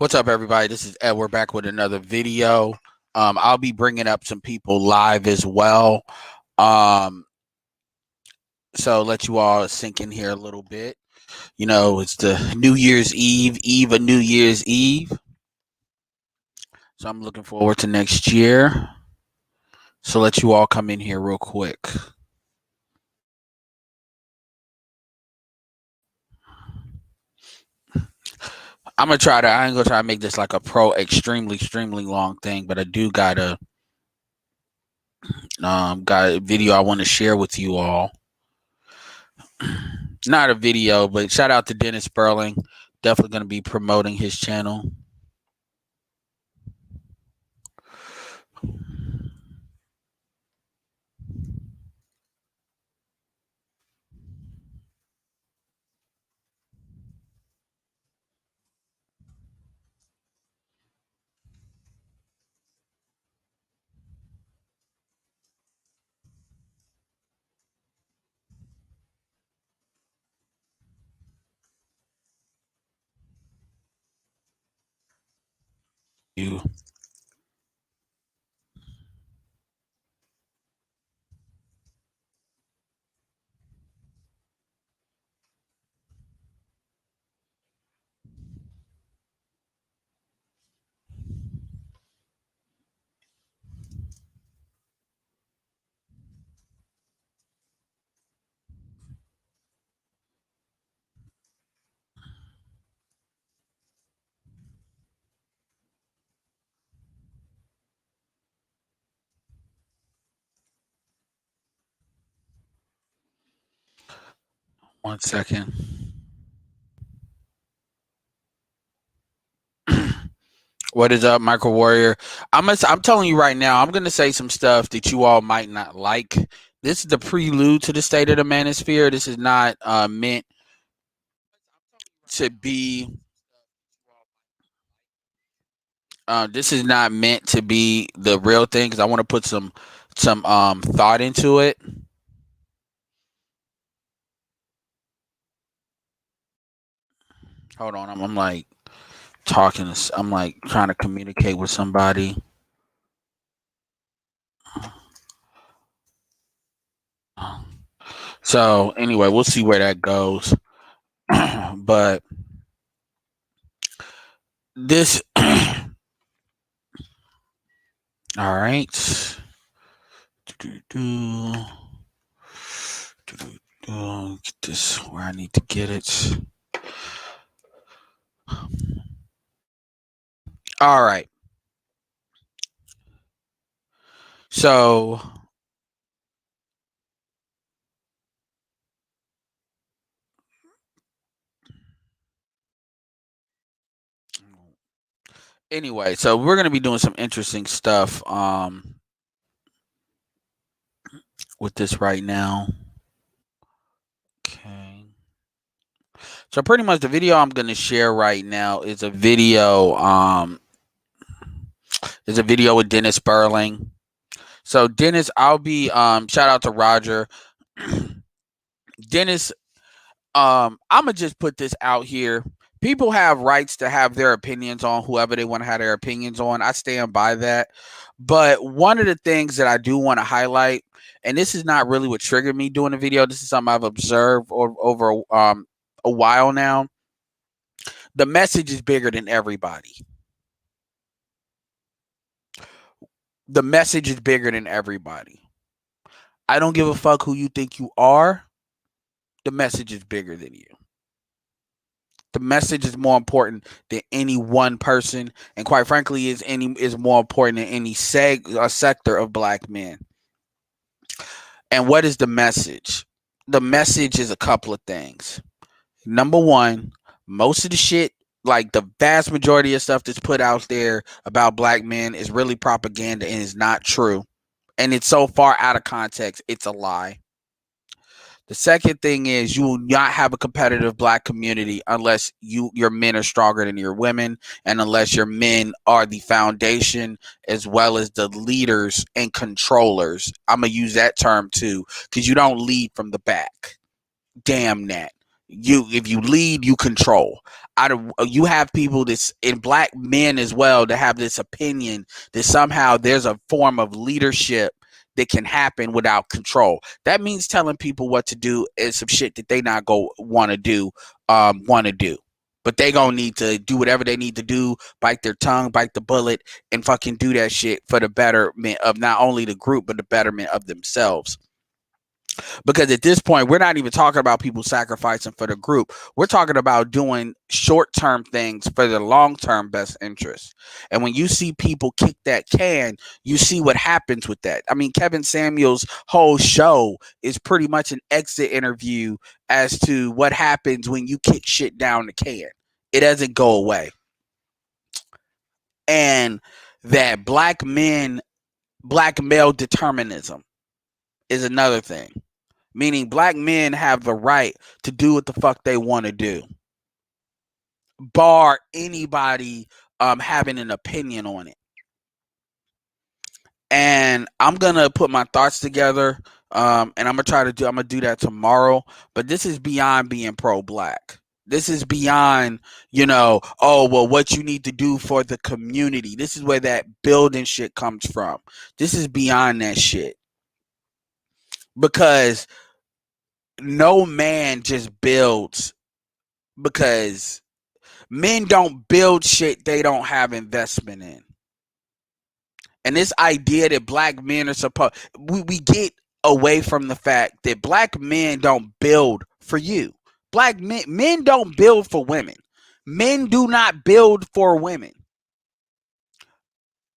What's up, everybody? This is Ed. We're back with another video. I'll be bringing up some people live as well. Um, so let you all sink in here a little bit. You know, it's the New Year's Eve of New Year's Eve. So I'm looking forward to next year. So let you all come in here real quick. I ain't gonna try to make this like a extremely long thing, but I do got a video I want to share with you all. Not a video, but shout out to Dennis Sperling. Definitely going to be promoting his channel. You. One second. What is up, Michael Warrior? I'm telling you right now, I'm gonna say some stuff that you all might not like. This is the prelude to the state of the manosphere. This is not meant to be. This is not meant to be the real thing because I want to put some thought into it. Hold on, I'm like talking. I'm like trying to communicate with somebody. So anyway, we'll see where that goes. But this, all right. Get this where I need to get it. All right. So anyway, so we're gonna be doing some interesting stuff with this right now. Okay. So pretty much the video I'm gonna share right now is a video with Dennis Sperling. So Dennis, I'll be shout out to Roger. Dennis, I'm gonna just put this out here. People have rights to have their opinions on whoever they want to have their opinions on. I stand by that. But one of the things that I do want to highlight, and this is not really what triggered me doing the video, this is something I've observed over a while now. The message is bigger than everybody. The message is bigger than everybody. I don't give a fuck who you think you are. The message is bigger than you. The message is more important than any one person, and quite frankly, is more important than any sector of black men. And what is the message? The message is a couple of things. Number one, most of the shit, like the vast majority of stuff that's put out there about black men, is really propaganda and is not true. And it's so far out of context, it's a lie. The second thing is you will not have a competitive black community unless your men are stronger than your women, and unless your men are the foundation as well as the leaders and controllers. I'm going to use that term too, because you don't lead from the back. Damn that. If you lead, you control. You have people that's in black men as well that have this opinion that somehow there's a form of leadership that can happen without control. That means telling people what to do is some shit that they not go want to do. But they gonna need to do whatever they need to do, bite their tongue, bite the bullet, and fucking do that shit for the betterment of not only the group but the betterment of themselves. Because at this point, we're not even talking about people sacrificing for the group. We're talking about doing short-term things for the long-term best interest. And when you see people kick that can, you see what happens with that. I mean, Kevin Samuels' whole show is pretty much an exit interview as to what happens when you kick shit down the can. It doesn't go away. And that black male determinism is another thing. Meaning black men have the right to do what the fuck they want to do, bar anybody having an opinion on it. And I'm gonna put my thoughts together, and I'm gonna do that tomorrow. But this is beyond being pro-black. This is beyond, oh well, what you need to do for the community. This is where that building shit comes from. This is beyond that shit, because no man just builds, because men don't build shit they don't have investment in. And this idea that black men are supposed, we get away from the fact that black men don't build for you. Black men don't build for women. Men do not build for women.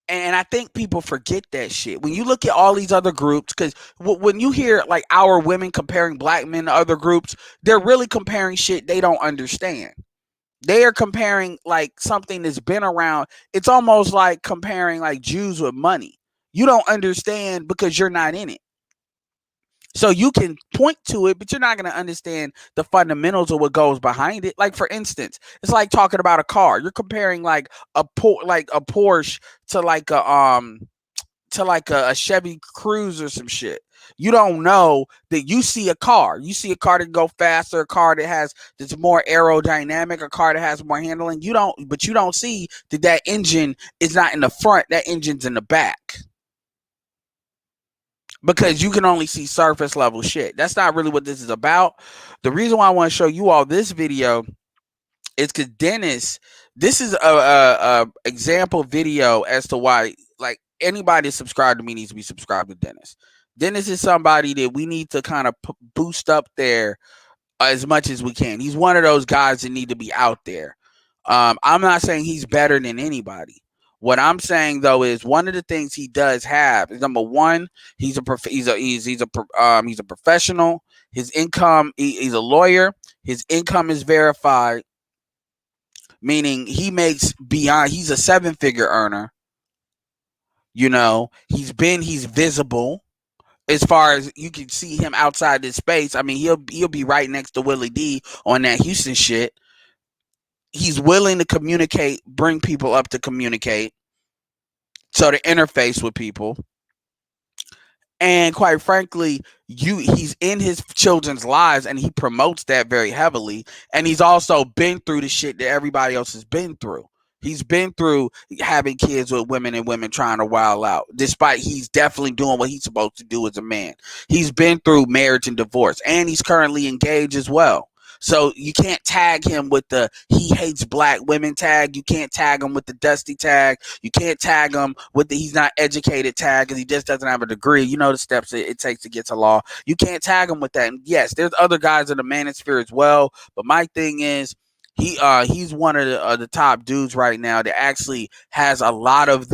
And I think people forget that shit. When you look at all these other groups, because when you hear like our women comparing black men to other groups, they're really comparing shit they don't understand. They are comparing like something that's been around. It's almost like comparing like Jews with money. You don't understand because you're not in it. So you can point to it, but you're not going to understand the fundamentals of what goes behind it. Like, for instance, it's like talking about a car. You're comparing like a Porsche to like a Chevy Cruze or some shit. You don't know that you see a car. You see a car that can go faster, a car that's more aerodynamic, a car that has more handling. But you don't see that engine is not in the front. That engine's in the back. Because you can only see surface level shit. That's not really what this is about. The reason why I want to show you all this video is because Dennis, this is a example video as to why, like, anybody that's subscribed to me needs to be subscribed to Dennis. Dennis is somebody that we need to kind of boost up there as much as we can. He's one of those guys that need to be out there. I'm not saying he's better than anybody. What I'm saying though is one of the things he does have is, number one, he's a professional. His income, he's a lawyer. His income is verified, meaning he makes beyond. He's a 7-figure earner. He's visible. As far as you can see him outside this space, I mean, he'll be right next to Willie D on that Houston shit. He's willing to communicate, bring people up to communicate, so to interface with people. And quite frankly, he's in his children's lives, and he promotes that very heavily. And he's also been through the shit that everybody else has been through. He's been through having kids with women and women trying to wild out, despite he's definitely doing what he's supposed to do as a man. He's been through marriage and divorce, and he's currently engaged as well. So you can't tag him with the he hates black women tag. You can't tag him with the dusty tag. You can't tag him with the he's not educated tag because he just doesn't have a degree. You know the steps it takes to get to law. You can't tag him with that. And yes, there's other guys in the manosphere as well. But my thing is, he's one of the top dudes right now that actually has a lot of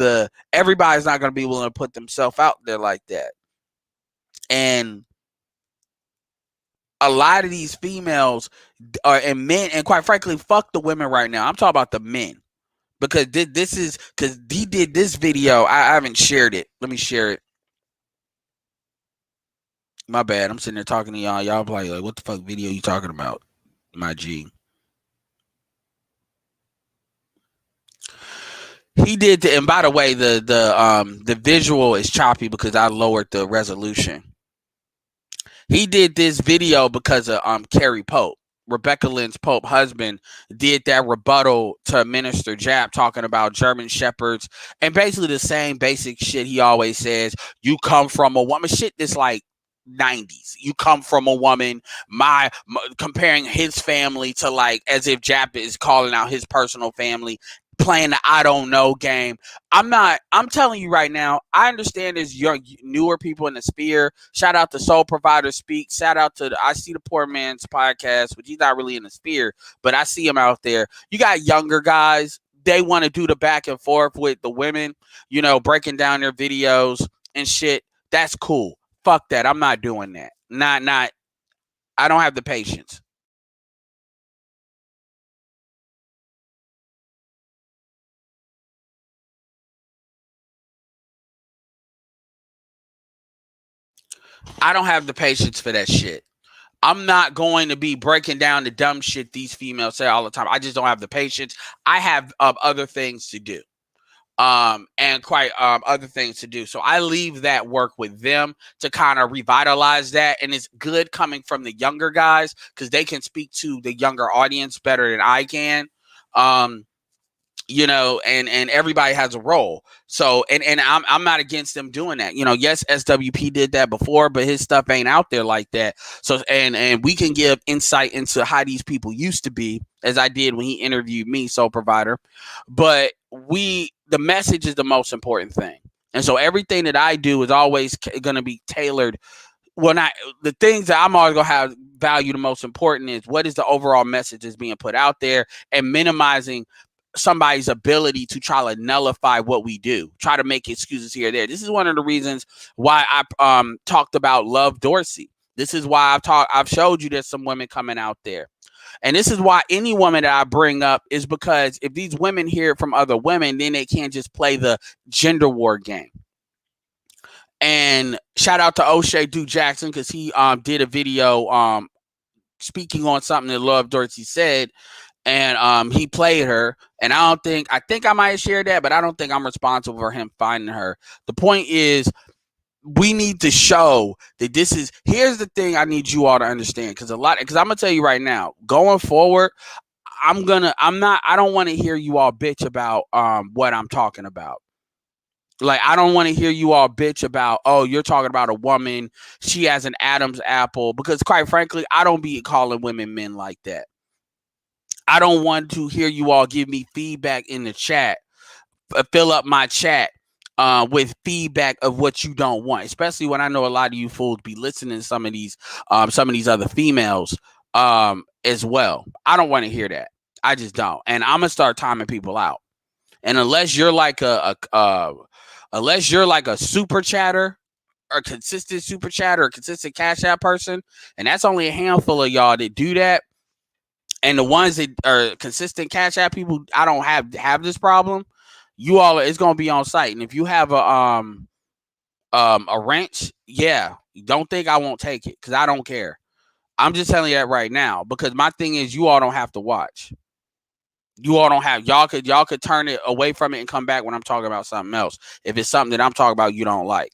everybody's not going to be willing to put themselves out there like that. And a lot of these females and men, and quite frankly, fuck the women right now. I'm talking about the men, because this is because he did this video. I haven't shared it. Let me share it. My bad. I'm sitting there talking to y'all. Y'all probably like, what the fuck video you talking about, my G? He did, and by the way, the visual is choppy because I lowered the resolution. He did this video because of Carrie Pope, Rebecca Lynn's Pope husband did that rebuttal to Minister Jap talking about German shepherds and basically the same basic shit he always says. You come from a woman. Shit that's like 90s. You come from a woman. Comparing his family to like as if Jap is calling out his personal family, playing the I don't know game. I'm telling you right now, I understand there's newer people in the sphere. Shout out to Soul Provider Speak. Shout out to I See the Poor Man's podcast, which he's not really in the sphere, but I see him out there. You got younger guys. They want to do the back and forth with the women, breaking down their videos and shit. That's cool. Fuck that. I'm not doing that. Not. I don't have the patience. I don't have the patience for that shit. I'm not going to be breaking down the dumb shit these females say all the time. I just don't have the patience. I have other things to do. And quite other things to do. So I leave that work with them to kind of revitalize that. And it's good coming from the younger guys because they can speak to the younger audience better than I can. And everybody has a role. So and I'm not against them doing that. Yes, SWP did that before, but his stuff ain't out there like that. So and we can give insight into how these people used to be, as I did when he interviewed me, Soul Provider. But the message is the most important thing. And so everything that I do is always going to be tailored. Well, not the things that I'm always going to have value the most important is what is the overall message that's being put out there and minimizing somebody's ability to try to nullify what we do, try to make excuses here or there. This is one of the reasons why I talked about Love Dorsey. This is why I've showed you there's some women coming out there. And this is why any woman that I bring up is because if these women hear it from other women, then they can't just play the gender war game. And shout out to O'Shea Duke Jackson because he did a video speaking on something that Love Dorsey said. And he played her. And I think I might have shared that, but I don't think I'm responsible for him finding her. The point is, we need to show that here's the thing I need you all to understand. Because I'm gonna tell you right now, going forward, I don't want to hear you all bitch about what I'm talking about. Like, I don't want to hear you all bitch about, oh, you're talking about a woman, she has an Adam's apple. Because quite frankly, I don't be calling women men like that. I don't want to hear you all give me feedback in the chat, fill up my chat with feedback of what you don't want, especially when I know a lot of you fools be listening to some of these other females as well. I don't want to hear that. I just don't. And I'm gonna start timing people out. And unless you're like a super chatter or consistent super chatter or consistent cash app person, and that's only a handful of y'all that do that. And the ones that are consistent cash app people, I don't have this problem. You all, it's gonna be on site. And if you have a wrench, yeah, don't think I won't take it because I don't care. I'm just telling you that right now because my thing is, you all don't have to watch. You all don't have y'all could turn it away from it and come back when I'm talking about something else. If it's something that I'm talking about you don't like.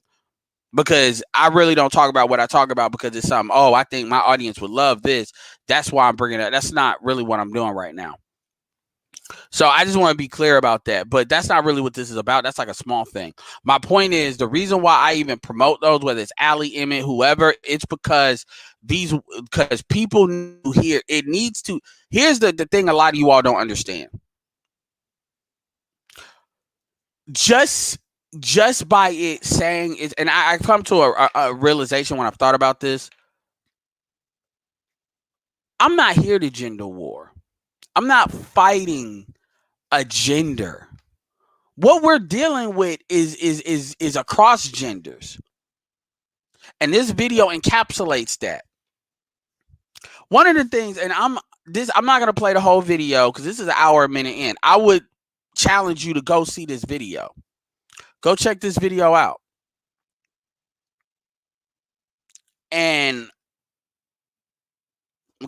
Because I really don't talk about what I talk about because it's something, oh, I think my audience would love this. That's why I'm bringing it up. That's not really what I'm doing right now. So I just want to be clear about that. But that's not really what this is about. That's like a small thing. My point is the reason why I even promote those, whether it's Ali, Emmett, whoever, it's because people here, it needs to. Here's the thing a lot of you all don't understand. Just by it saying it, and I come to a realization when I've thought about this. I'm not here to gender war. I'm not fighting a gender. What we're dealing with is across genders. And this video encapsulates that. One of the things, and I'm not gonna play the whole video because this is an hour a minute in. I would challenge you to go see this video. Go check this video out. And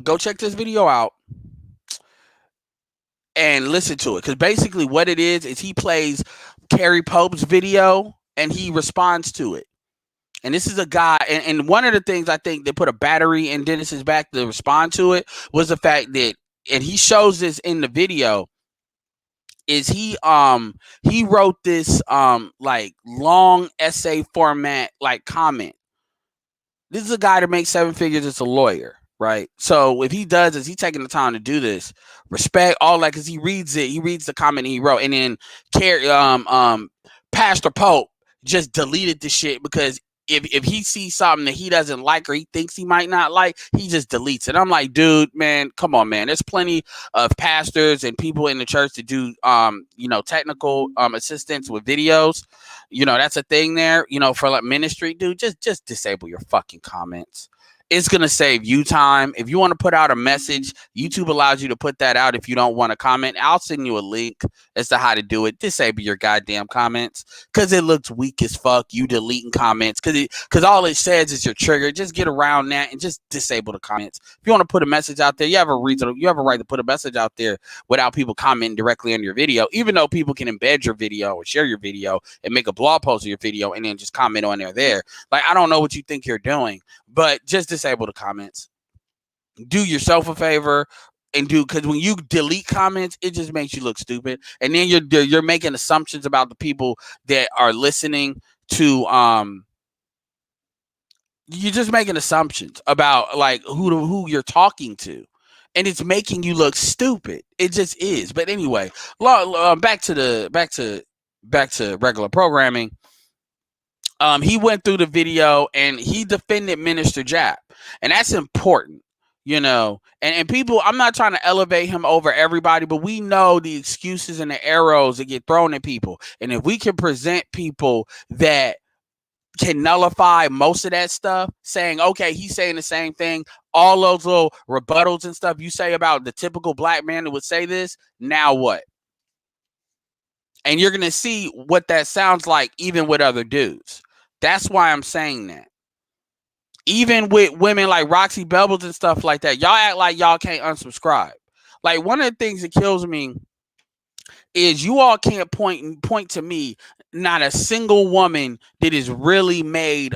go check this video out and listen to it. Because basically what it is he plays Carrie Pope's video and he responds to it. And this is a guy, and one of the things I think that put a battery in Dennis's back to respond to it was the fact that, and he shows this in the video, is he wrote this like long essay format like comment. This is a guy that makes seven figures as a lawyer, right? So if he does this, he's taking the time to do this. Respect all that, because he reads it. He reads the comment he wrote, and then Pastor Pope just deleted the shit because if he sees something that he doesn't like or he thinks he might not like, he just deletes it. I'm like, dude, man, come on, man. There's plenty of pastors and people in the church to do technical assistance with videos. That's a thing there, for like ministry, dude. Just disable your fucking comments. It's going to save you time. If you want to put out a message, YouTube allows you to put that out if you don't want to comment. I'll send you a link as to how to do it. Disable your goddamn comments because it looks weak as fuck. You deleting comments because all it says is your trigger. Just get around that and just disable the comments. If you want to put a message out there, you have a right to put a message out there without people commenting directly on your video, even though people can embed your video or share your video and make a blog post of your video and then just comment on there. Like, I don't know what you think you're doing, but just disable the comments. Do yourself a favor and because when you delete comments, it just makes you look stupid, and then you're making assumptions about the people that are listening to you're just making assumptions about like who you're talking to, and it's making you look stupid. It just is. But anyway, back to regular programming. He went through the video and he defended Minister Jap, and that's important, And people, I'm not trying to elevate him over everybody, but we know the excuses and the arrows that get thrown at people, and if we can present people that can nullify most of that stuff, saying, okay, he's saying the same thing, all those little rebuttals and stuff you say about the typical black man that would say this, now what? And you're going to see what that sounds like even with other dudes. That's why I'm saying that. Even with women like Roxy Bubbles and stuff like that, y'all act like y'all can't unsubscribe. Like, one of the things that kills me is you all can't point to me not a single woman that is really made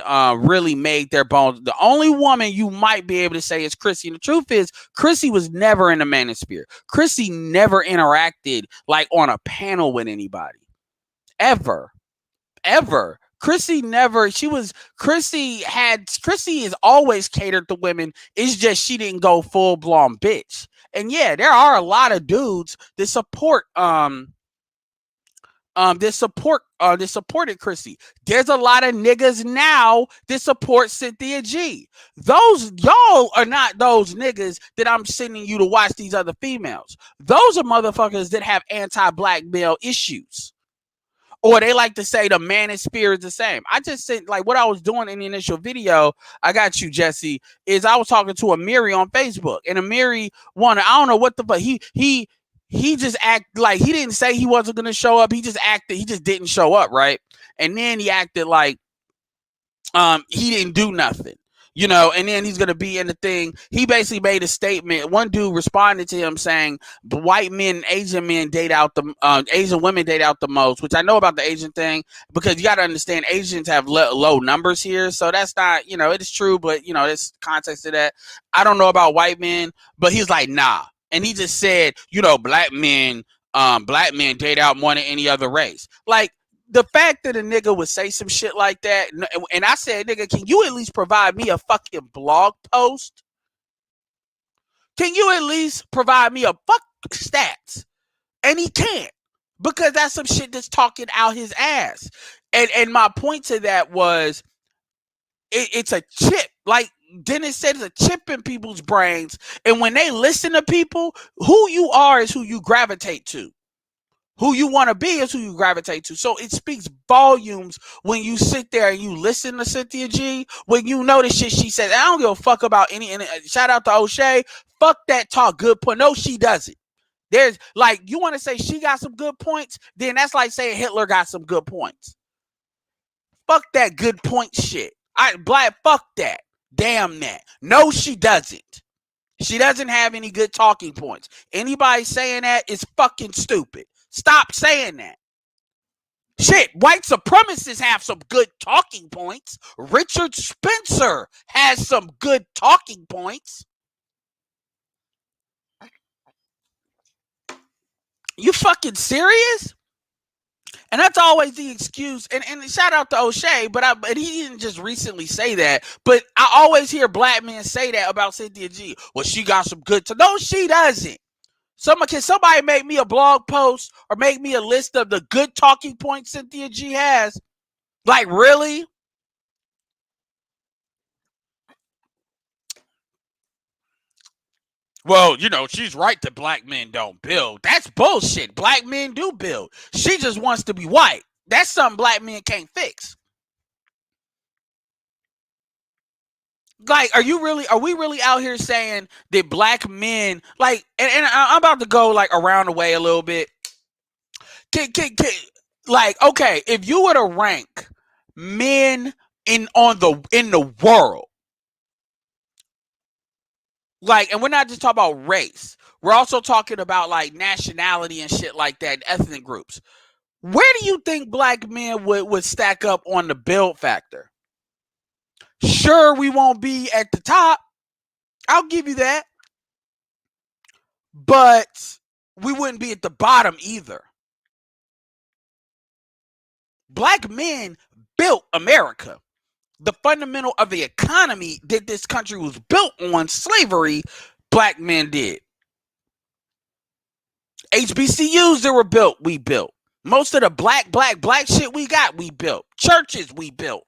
their bones. The only woman you might be able to say is Chrissy. And the truth is, Chrissy was never in the manosphere. Chrissy never interacted like on a panel with anybody. Ever. Chrissy is always catered to women. It's just she didn't go full blown bitch. And yeah, there are a lot of dudes that support that supported Chrissy. There's a lot of niggas now that support Cynthia G. Those y'all are not those niggas that I'm sending you to watch these other females. Those are motherfuckers that have anti-black male issues. Or they like to say the manosphere is the same. I just said, like, what I was doing in the initial video, I got you, Jesse, is I was talking to Amiri on Facebook. And Amiri wanted, I don't know what the fuck, he just acted like he didn't say he wasn't going to show up. He just didn't show up, right? And then he acted like he didn't do nothing. And then he's going to be in the thing. He basically made a statement. One dude responded to him saying, white men and Asian men Asian women date out the most, which I know about the Asian thing, because you got to understand Asians have low numbers here. So that's not, it is true, but, there's context to that. I don't know about white men, but he's like, nah. And he just said, black men date out more than any other race. Like, the fact that a nigga would say some shit like that, and I said, nigga, can you at least provide me a fucking blog post? Can you at least provide me a fuck stats? And he can't, because that's some shit that's talking out his ass. And my point to that was, it's a chip. Like Dennis said, it's a chip in people's brains. And when they listen to people, who you are is who you gravitate to. Who you want to be is who you gravitate to. So it speaks volumes when you sit there and you listen to Cynthia G, when you know the shit she says. I don't give a fuck about any shout out to O'Shea. Fuck that talk. Good point. No, she doesn't. There's like, you want to say she got some good points, then that's like saying Hitler got some good points. Fuck that good point shit. Fuck that. Damn that. No, she doesn't. She doesn't have any good talking points. Anybody saying that is fucking stupid. Stop saying that. Shit, white supremacists have some good talking points. Richard Spencer has some good talking points. You fucking serious? And that's always the excuse. And shout out to O'Shea, but he didn't just recently say that. But I always hear black men say that about Cynthia G. Well, she got some good. No, she doesn't. Can somebody make me a blog post or make me a list of the good talking points Cynthia G has? Like, really? Well, she's right that black men don't build. That's bullshit. Black men do build. She just wants to be white. That's something black men can't fix. Like, are we really out here saying that black men, like, and I'm about to go like around the way a little bit. Like, okay, if you were to rank men in the world, like, and we're not just talking about race, we're also talking about like nationality and shit like that, ethnic groups. Where do you think black men would stack up on the build factor? Sure, we won't be at the top. I'll give you that. But we wouldn't be at the bottom either. Black men built America. The fundamental of the economy that this country was built on, slavery, black men did. HBCUs that were built, we built. Most of the black shit we got, we built. Churches, we built.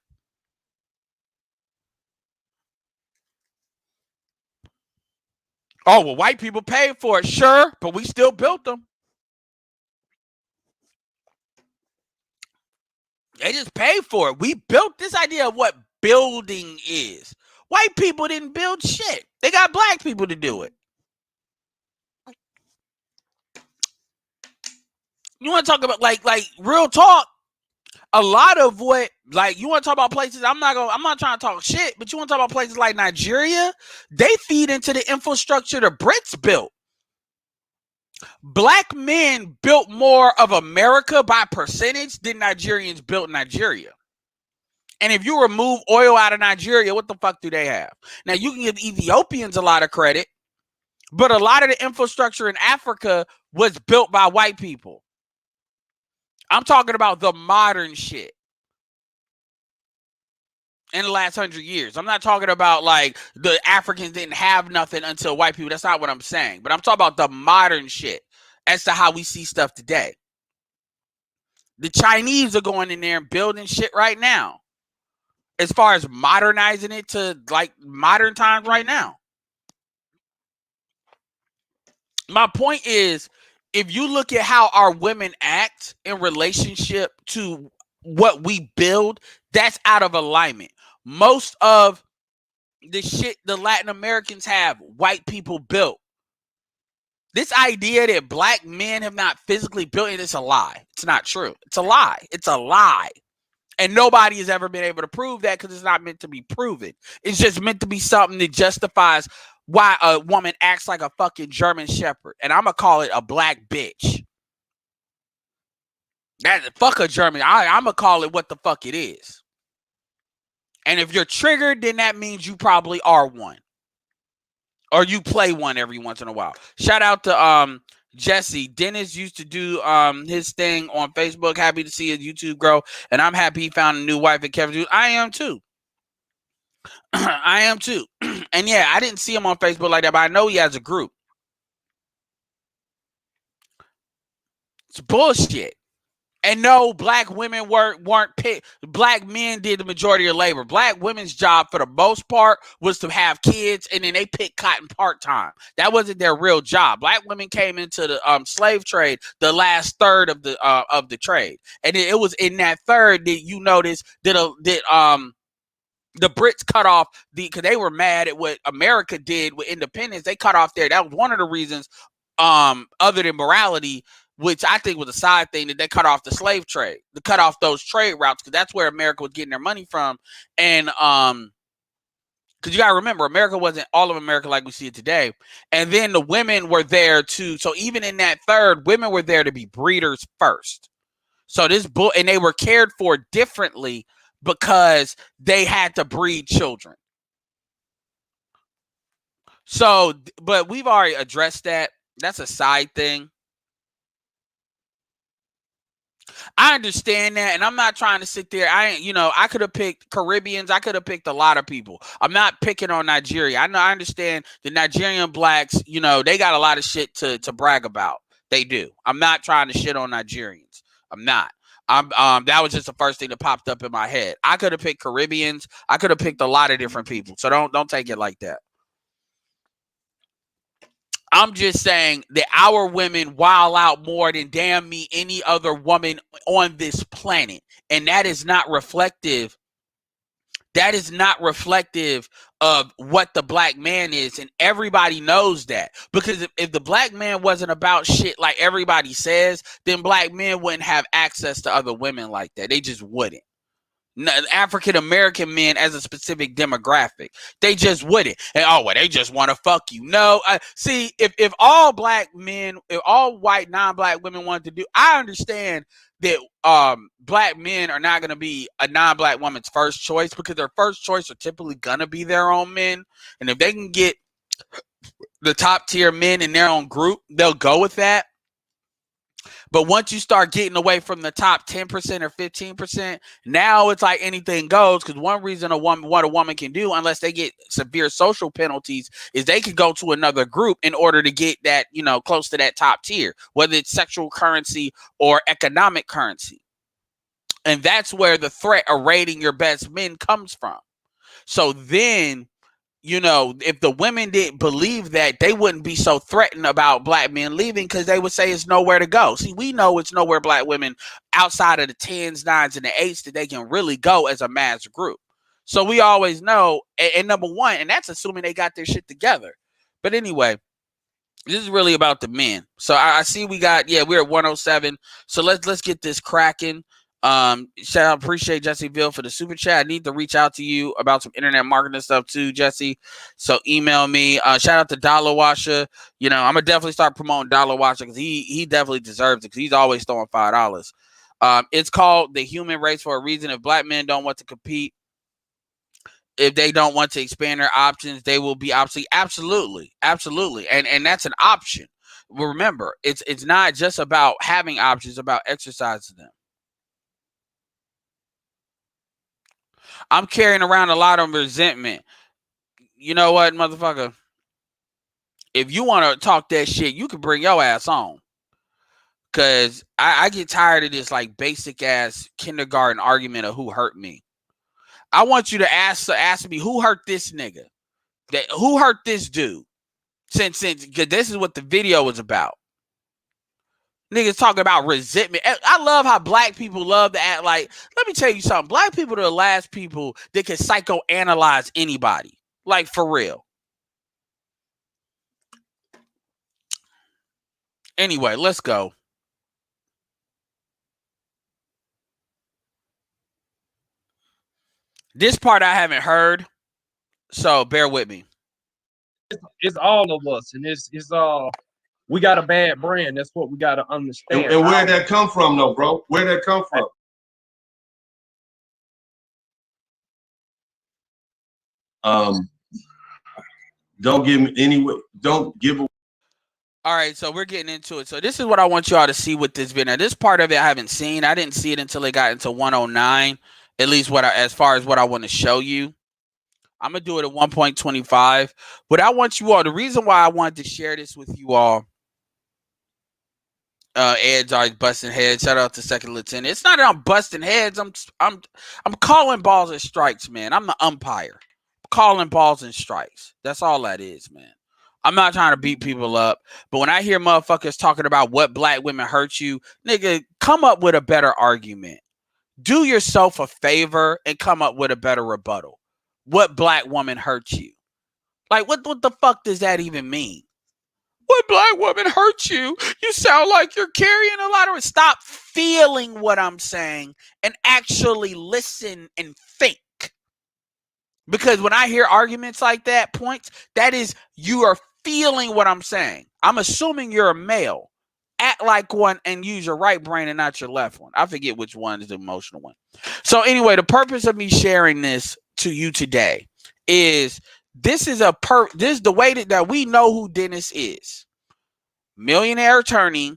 Oh, well, white people paid for it, sure, but we still built them. They just paid for it. We built this idea of what building is. White people didn't build shit. They got black people to do it. You want to talk about like real talk? A lot of what, like, you want to talk about places, I'm not trying to talk shit, but you want to talk about places like Nigeria, they feed into the infrastructure the Brits built. Black men built more of America by percentage than Nigerians built Nigeria. And if you remove oil out of Nigeria, what the fuck do they have? Now, you can give Ethiopians a lot of credit, but a lot of the infrastructure in Africa was built by white people. I'm talking about the modern shit in the last 100 years. I'm not talking about like the Africans didn't have nothing until white people. That's not what I'm saying. But I'm talking about the modern shit as to how we see stuff today. The Chinese are going in there and building shit right now, as far as modernizing it to like modern times right now. My point is, if you look at how our women act in relationship to what we build, that's out of alignment. Most of the shit the Latin Americans have, white people built. This idea that black men have not physically built it, it's a lie. It's not true. It's a lie. It's a lie. And nobody has ever been able to prove that because it's not meant to be proven. It's just meant to be something that justifies why a woman acts like a fucking German Shepherd. And I'm going to call it a black bitch. Fuck a German. I'm going to call it what the fuck it is. And if you're triggered, then that means you probably are one. Or you play one every once in a while. Shout out to Jesse. Dennis used to do his thing on Facebook. Happy to see his YouTube grow. And I'm happy he found a new wife at Kevin. I am too. I am too. And yeah, I didn't see him on Facebook like that, but I know he has a group. It's bullshit. And no, black women weren't picked. Black men did the majority of labor. Black women's job, for the most part, was to have kids, and then they picked cotton part-time. That wasn't their real job. Black women came into the slave trade, the last third of the trade, and it was in that third that you notice that the Brits cut off because they were mad at what America did with independence. They cut off there. That was one of the reasons, other than morality, which I think was a side thing, that they cut off the slave trade, to cut off those trade routes, because that's where America was getting their money from. And because you gotta remember, America wasn't all of America like we see it today. And then the women were there too. So even in that third, women were there to be breeders first. So and they were cared for differently because they had to breed children. So, but we've already addressed that. That's a side thing. I understand that, and I'm not trying to sit there. I could have picked Caribbeans. I could have picked a lot of people. I'm not picking on Nigeria. I understand the Nigerian blacks. They got a lot of shit to brag about. They do. I'm not trying to shit on Nigerians. I'm not. That was just the first thing that popped up in my head. I could have picked Caribbeans. I could have picked a lot of different people. So don't take it like that. I'm just saying that our women wild out more than damn me any other woman on this planet. And that is not reflective. That is not reflective of what the black man is. And everybody knows that. Because if the black man wasn't about shit like everybody says, then black men wouldn't have access to other women like that. They just wouldn't. African American men as a specific demographic, they just wouldn't. And they just want to fuck you. No, see, if all black men, if all white non-black women wanted to do, I understand that black men are not going to be a non-black woman's first choice, because their first choice are typically going to be their own men. And if they can get the top tier men in their own group, they'll go with that. But once you start getting away from the top 10% or 15%, now it's like anything goes. Because one reason what a woman can do, unless they get severe social penalties, is they can go to another group in order to get that, close to that top tier, whether it's sexual currency or economic currency. And that's where the threat of raiding your best men comes from. So then, if the women didn't believe that, they wouldn't be so threatened about black men leaving, because they would say it's nowhere to go. See, we know it's nowhere black women outside of the 10s, 9s, and the 8s that they can really go as a mass group. So we always know, and number one, and that's assuming they got their shit together. But anyway, this is really about the men. So I see we're at 107. So let's get this cracking. Shout out, appreciate Jesse Ville for the super chat. I need to reach out to you about some internet marketing stuff too, Jesse. So email me. Shout out to Dollar Washer. I'm gonna definitely start promoting Dollar Washer, because he definitely deserves it, because he's always throwing $5. It's called The Human Race for a reason. If black men don't want to compete, if they don't want to expand their options, they will be obsolete. Absolutely. And that's an option. Remember, it's not just about having options, it's about exercising them. I'm carrying around a lot of resentment. You know what, motherfucker? If you want to talk that shit, you can bring your ass on. Because I get tired of this like basic ass kindergarten argument of who hurt me. I want you to ask me who hurt this nigga. Who hurt this dude? Since because this is what the video was about. Niggas talking about resentment. I love how black people love to act like, let me tell you something. Black people are the last people that can psychoanalyze anybody. Like, for real. Anyway, let's go. This part I haven't heard, so bear with me. It's all of us, and it's we got a bad brand. That's what we got to understand. And where'd that come from, though, bro? Where'd that come from? Don't give me anyway. Don't give away. All right, so we're getting into it. So this is what I want y'all to see with this video. Now, this part of it I haven't seen. I didn't see it until it got into 109. At least as far as what I want to show you. I'm gonna do it at 1.25. But I want you all. The reason why I wanted to share this with you all. Ed's always busting heads. Shout out to Second Lieutenant. It's not that I'm busting heads. I'm calling balls and strikes, man. I'm the umpire. I'm calling balls and strikes. That's all that is, man. I'm not trying to beat people up, but when I hear motherfuckers talking about what black women hurt you, nigga, come up with a better argument. Do yourself a favor and come up with a better rebuttal. What black woman hurt you? Like, what the fuck does that even mean? What black woman hurt you? You sound like you're carrying a lot of... Stop feeling what I'm saying and actually listen and think. Because when I hear arguments like that, points, that is, you are feeling what I'm saying. I'm assuming you're a male. act like one and use your right brain and not your left one. I forget which one is the emotional one. So anyway, the purpose of me sharing this to you today is this is the way that we know who Dennis is. Millionaire attorney.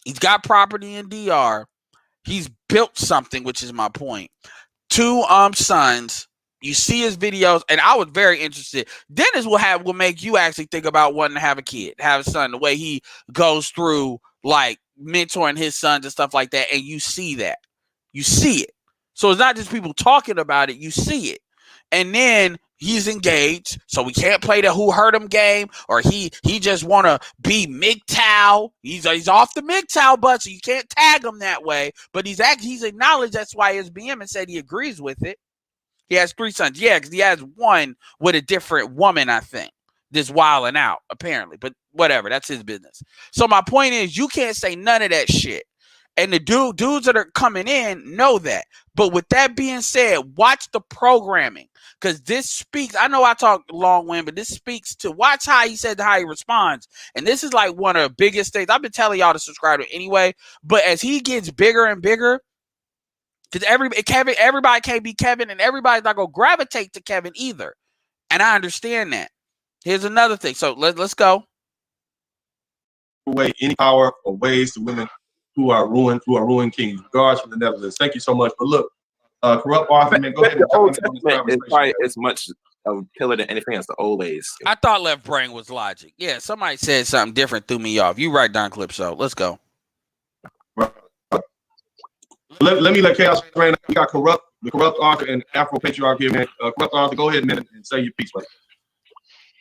He's got property in DR. He's built something, which is my point. 2 sons. You see his videos, and I was very interested. Dennis will make you actually think about wanting to have a kid, have a son, the way he goes through like mentoring his sons and stuff like that. And you see that. You see it. So it's not just people talking about it, you see it. And then he's engaged, so we can't play the who hurt him game, or he just want to be MGTOW. He's off the MGTOW bus, so you can't tag him that way. But he's acknowledged that's why his BM and said he agrees with it. He has 3 sons. Yeah, because he has one with a different woman, I think. This wilding out, apparently. But whatever, that's his business. So my point is, you can't say none of that shit. And the dudes that are coming in know that. But with that being said, watch the programming. Because this speaks, I know I talk long-winded, but this speaks to, watch how he said, how he responds. And this is like one of the biggest things. I've been telling y'all to subscribe to anyway. But as he gets bigger and bigger, because everybody can't be Kevin, and everybody's not going to gravitate to Kevin either. And I understand that. Here's another thing. So let's go. Away any power or ways to women who are ruined kings. Regards from the Netherlands. Thank you so much. But look, corrupt author, man, go ahead and the Old jump in on this Testament is conversation. probably as much of a killer than anything as the old ways. I thought left brain was logic. Yeah, somebody said something different, threw me off. You right, Don Clipso. Let's go. Let me let chaos reign. We got the corrupt author and Afro patriarch here, man. Corrupt author, go ahead, man, and say your piece, brother.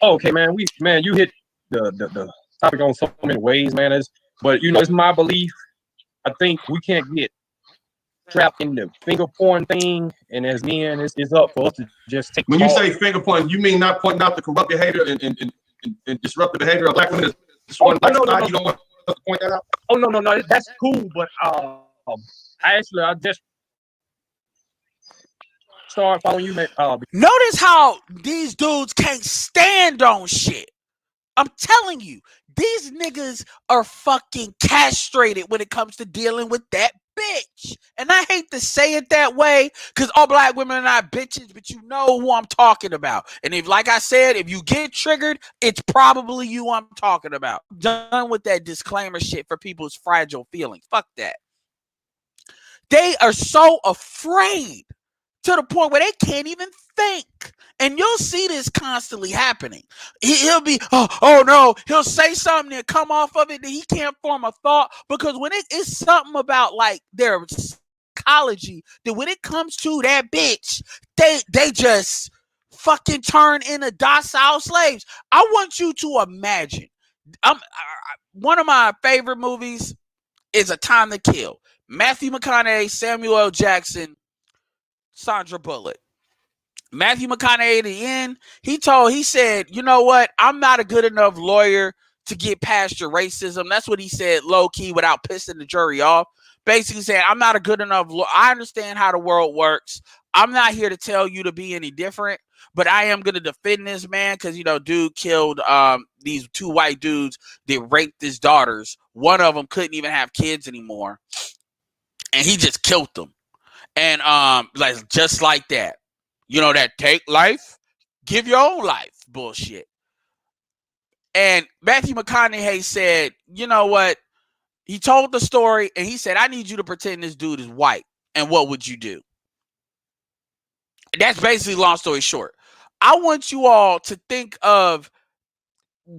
Okay, man. You hit the topic on so many ways, man. But it's my belief. I think we can't get trapped in the finger pointing thing, and as men, it's up for us to just take. When you say finger pointing, you mean not pointing out the corrupt behavior and disruptive behavior of black women? You don't want us to point that out? Oh no, that's cool. But I just started following you, man. Notice how these dudes can't stand on shit. I'm telling you, these niggas are fucking castrated when it comes to dealing with that bitch. And I hate to say it that way, because all black women are not bitches, but you know who I'm talking about. And if, like I said, if you get triggered, it's probably you I'm talking about. Done with that disclaimer shit for people's fragile feelings. Fuck that. They are so afraid to the point where they can't even think. And you'll see this constantly happening. He'll be, oh no, he'll say something and come off of it that he can't form a thought, because when it's something about like their psychology, that when it comes to that bitch, they just fucking turn into docile slaves. I want you to imagine. One of my favorite movies is A Time to Kill. Matthew McConaughey, Samuel L. Jackson, Sandra Bullock. Matthew McConaughey at the end, he said, you know what? I'm not a good enough lawyer to get past your racism. That's what he said low key without pissing the jury off. Basically saying, I'm not a good enough lawyer. I understand how the world works. I'm not here to tell you to be any different, but I am going to defend this man because, dude killed these 2 white dudes that raped his daughters. One of them couldn't even have kids anymore. And he just killed them. And just like that. That take life, give your own life bullshit. And Matthew McConaughey said, you know what? He told the story and he said, I need you to pretend this dude is white. And what would you do? That's basically, long story short. I want you all to think of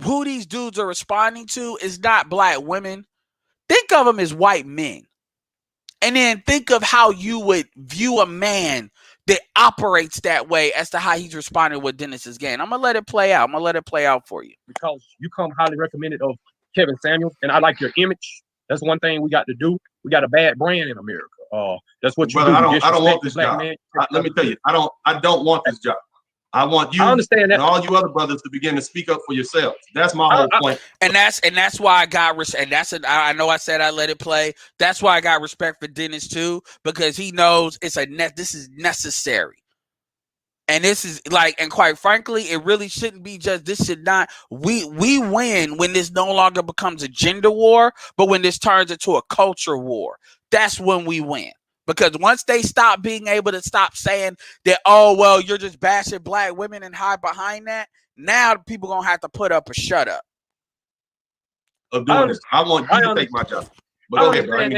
who these dudes are responding to is not black women. Think of them as white men. And then think of how you would view a man that operates that way as to how he's responding with Dennis's game. I'm going to let it play out. I'm going to let it play out for you. Because you come highly recommended of Kevin Samuels, and I like your image. That's one thing we got to do. We got a bad brand in America. That's what you Brother, do. I don't want this job. Let me tell you, I don't want this job. I want you and all you other brothers to begin to speak up for yourselves. That's my whole point. And that's why I got I know I said I let it play. That's why I got respect for Dennis too, because he knows this is necessary. And this is like, and quite frankly, it really shouldn't be just, this should not, we win when this no longer becomes a gender war, but when this turns into a culture war. That's when we win. Because once they stop being able to stop saying that, oh, well, you're just bashing black women and hide behind that, now people gonna have to put up or shut up. Of doing this. I want you to take my job. But go ahead, bro.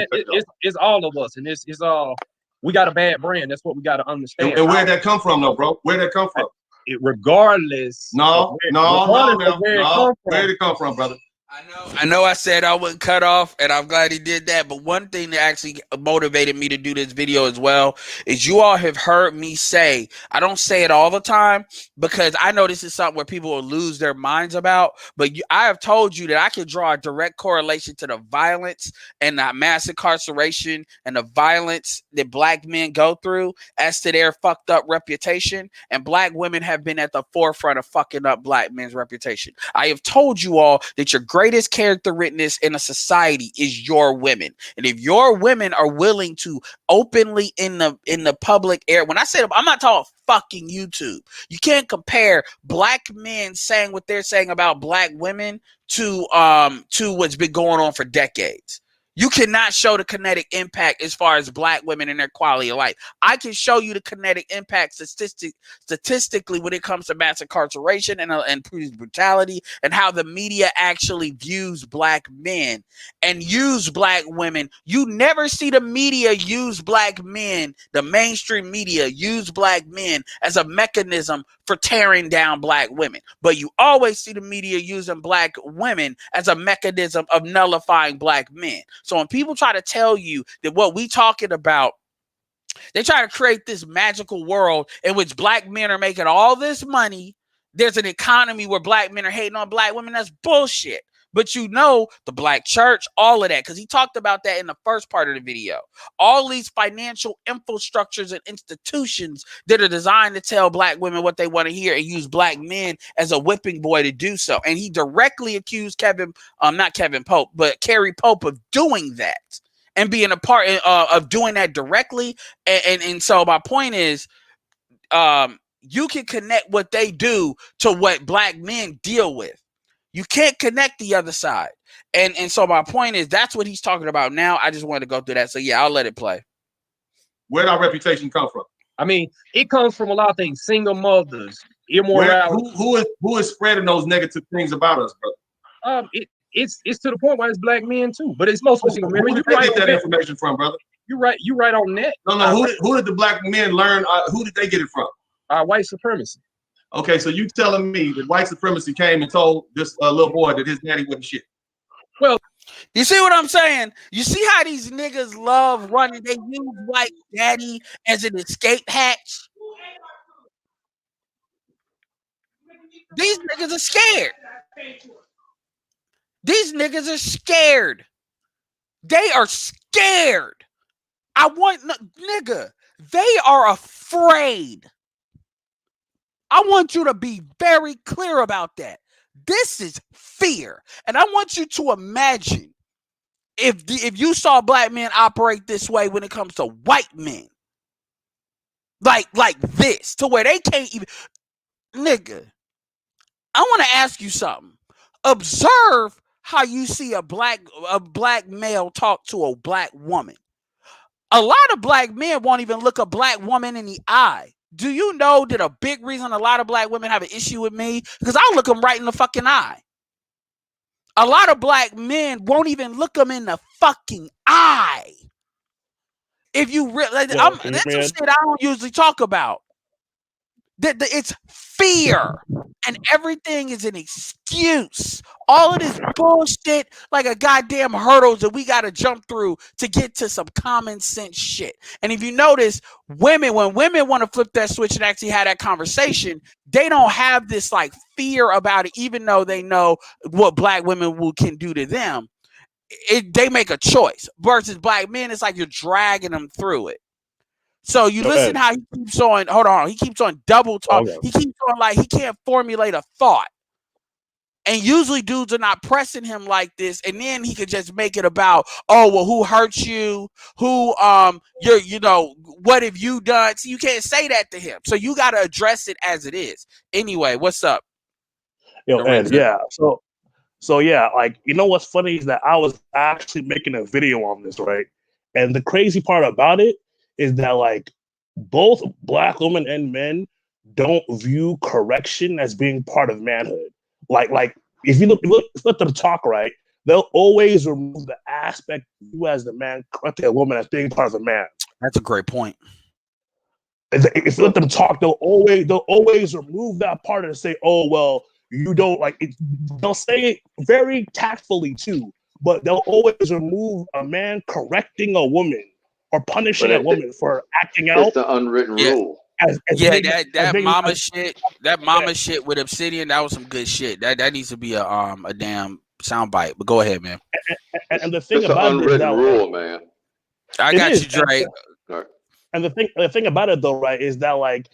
It's all of us, and it's all, we got a bad brand. That's what we got to understand. And where'd that come from, though, bro? Where'd that come from? Regardless. Where'd it come from, brother? I know I said I wouldn't cut off, and I'm glad he did that. But one thing that actually motivated me to do this video as well is you all have heard me say, I don't say it all the time because I know this is something where people will lose their minds about. But I have told you that I can draw a direct correlation to the violence and the mass incarceration and the violence that black men go through as to their fucked up reputation. And black women have been at the forefront of fucking up black men's reputation. I have told you all that your greatest character witness in a society is your women. And if your women are willing to openly in the public air, when I say, I'm not talking fucking YouTube. You can't compare black men saying what they're saying about black women to what's been going on for decades. You cannot show the kinetic impact as far as black women and their quality of life. I can show you the kinetic impact statistically when it comes to mass incarceration and police brutality and how the media actually views black men and use black women. You never see the media use black men, the mainstream media use black men as a mechanism for tearing down black women. But you always see the media using black women as a mechanism of nullifying black men. So when people try to tell you that what we talking about, they try to create this magical world in which black men are making all this money. There's an economy where black men are hating on black women. That's bullshit. But you know, the black church, all of that, because he talked about that in the first part of the video. All these financial infrastructures and institutions that are designed to tell black women what they want to hear and use black men as a whipping boy to do so. And he directly accused not Kevin Pope, but Kerry Pope of doing that and being a part of doing that directly. And so my point is, you can connect what they do to what black men deal with. You can't connect the other side. And so my point is, that's what he's talking about now. I just wanted to go through that. So yeah, I'll let it play. Where'd our reputation come from? I mean, it comes from a lot of things. Single mothers, immorality. Who is spreading those negative things about us, brother? It's to the point where it's black men too, but it's mostly single men. Where did they get that information from, brother? You right on that. No. Who did the black men learn? Who did they get it from? White supremacy. Okay, so you telling me that white supremacy came and told this little boy that his daddy wasn't shit? Well, you see what I'm saying? You see how these niggas love running? They use white daddy as an escape hatch. These niggas are scared. These niggas are scared. They are scared. Nigga, they are afraid. I want you to be very clear about that. This is fear. And I want you to imagine if you saw black men operate this way when it comes to white men. Like this, to where they can't even. Nigga, I want to ask you something. Observe how you see a black male talk to a black woman. A lot of black men won't even look a black woman in the eye. Do you know that a big reason a lot of black women have an issue with me? Because I look them right in the fucking eye. A lot of black men won't even look them in the fucking eye. If you really, that's some shit I don't usually talk about. It's fear, and everything is an excuse. All of this bullshit, like a goddamn hurdles that we got to jump through to get to some common sense shit. And if you notice, when women want to flip that switch and actually have that conversation, they don't have this like fear about it, even though they know what black women can do to them. They make a choice. Versus black men, it's like you're dragging them through it. So you listen how he keeps on, hold on, he keeps on double talk. He keeps on like he can't formulate a thought. And usually dudes are not pressing him like this, and then he could just make it about, oh well, who hurt you? Who what have you done? See, you can't say that to him. So you gotta address it as it is. Anyway, what's up? Ed, yeah. So yeah, like, you know what's funny is that I was actually making a video on this, right? And the crazy part about it is that, like, both black women and men don't view correction as being part of manhood. Like if you let them talk, right, they'll always remove the aspect of you as the man correcting a woman as being part of a man. That's a great point. If you let them talk, they'll always remove that part and say, oh well, you don't like it. They'll say it very tactfully too, but they'll always remove a man correcting a woman or punishing a woman for acting out. It's the unwritten rule. That mama shit with Obsidian, that was some good shit. That needs to be a damn soundbite. But go ahead, man. And the thing it's about an unwritten rule, man. I got you, Dre. And the thing about it though, right, is that, like,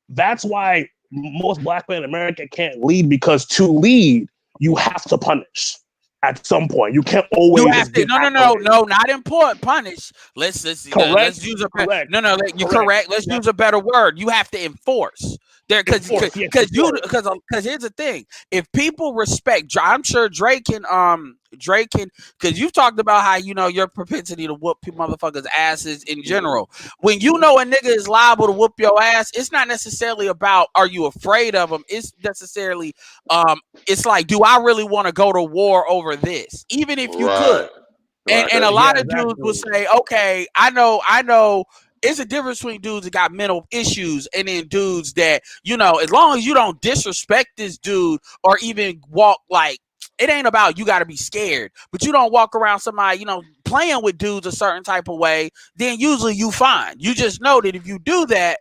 that's why most black men in America can't lead, because to lead, you have to punish at some point. You can't always. You have to. No, not important. Punish. Let's use a correct. You're correct. Let's use a better word. You have to enforce. There, because here's the thing. If people respect, I'm sure Drake can, because you've talked about how your propensity to whoop motherfuckers' asses in general. When you know a nigga is liable to whoop your ass, it's not necessarily about are you afraid of him. It's necessarily, it's like, do I really want to go to war over this? Even if you could. And a lot of dudes will say, okay, I know. It's a difference between dudes that got mental issues and then dudes that, as long as you don't disrespect this dude or even walk like, it ain't about you got to be scared, but you don't walk around somebody, playing with dudes a certain type of way, then usually you fine. You just know that if you do that,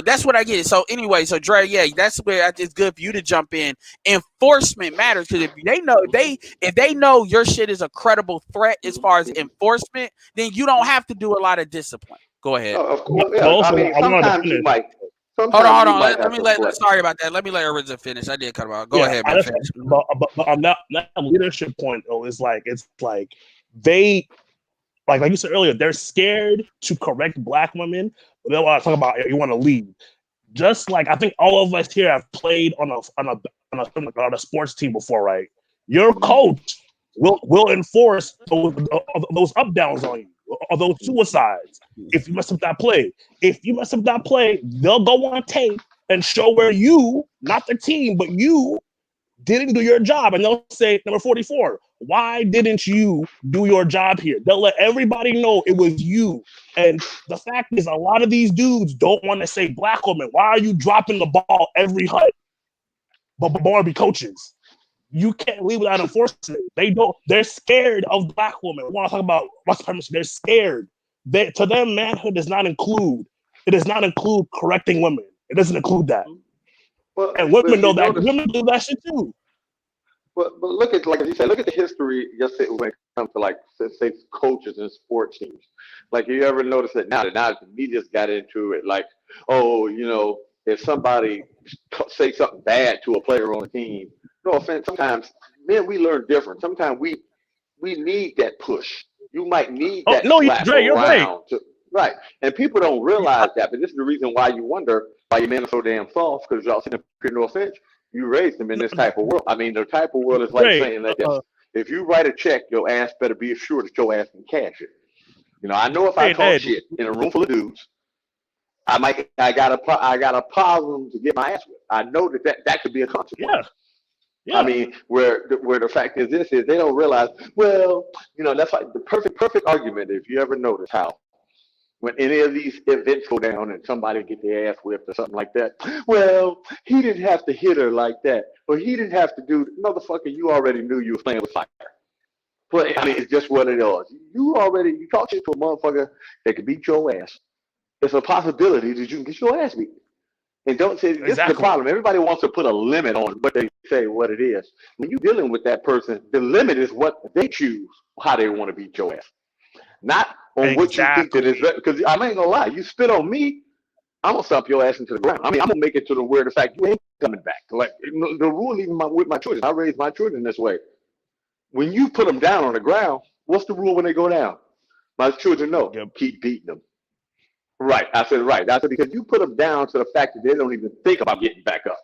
that's what I get. So anyway, so Dre, yeah, that's where it's good for you to jump in. Enforcement matters, because if they know your shit is a credible threat as far as enforcement, then you don't have to do a lot of discipline. Go ahead. Of course, yeah. Sometimes you might. Hold on. Sorry about that. Let me let Arinza finish. I did cut him out. Go ahead, man. But on that leadership point, though, it's like they, like you said earlier, they're scared to correct black women, but they want to talk about you want to lead. Just like I think all of us here have played on a sports team before, right? Your coach will enforce those up downs on you, or those suicides. If you mess up that play, they'll go on tape and show where you, not the team, but you didn't do your job, and they'll say, number 44, why didn't you do your job here? They'll let everybody know it was you. And the fact is, a lot of these dudes don't want to say, black women, why are you dropping the ball every hut? But Barbie coaches, you can't leave without enforcement. They're scared of black women. We want to talk about what's permission. They're scared. To them, manhood does not include correcting women. It doesn't include that. Well, and women know that. Women do that shit too. But look at, like you said, look at the history. Just when it comes to, like, say coaches and sports teams. Like, you ever notice that now the media's got into it? Like, if somebody say something bad to a player on a team, no offense, sometimes men, we learn different. Sometimes we need that push. You might need that. No, Dre, you're right. Right, and people don't realize that, but this is the reason why you wonder why your men are so damn soft, because y'all sitting there, no offense, you raised them in this type of world. I mean, the type of world is like saying that if you write a check, your ass better be assured that your ass can cash it. I know if I talk shit in a room full of dudes, I got a problem to get my ass whipped. I know that could be a consequence. Yeah. I mean, where the fact is, they don't realize. Well, that's like the perfect argument. If you ever notice how, when any of these events go down and somebody get their ass whipped or something like that, well, he didn't have to hit her like that, or he didn't have to do. Motherfucker, you already knew you was playing with fire. I mean, it's just what it is. You talk shit to a motherfucker that could beat your ass. It's a possibility that you can get your ass beat. And don't say this is the problem. Everybody wants to put a limit on what they say, what it is. When you're dealing with that person, the limit is what they choose, how they want to beat your ass. Not on what you think that is, because I ain't gonna lie, you spit on me, I'm gonna stomp your ass into the ground. I mean, I'm gonna make it to the where the fact you ain't coming back. Like the rule, even with my children, I raise my children this way. When you put them down on the ground, what's the rule when they go down? My children know, keep beating them. Right. I said, right. I said, because you put them down to the fact that they don't even think about getting back up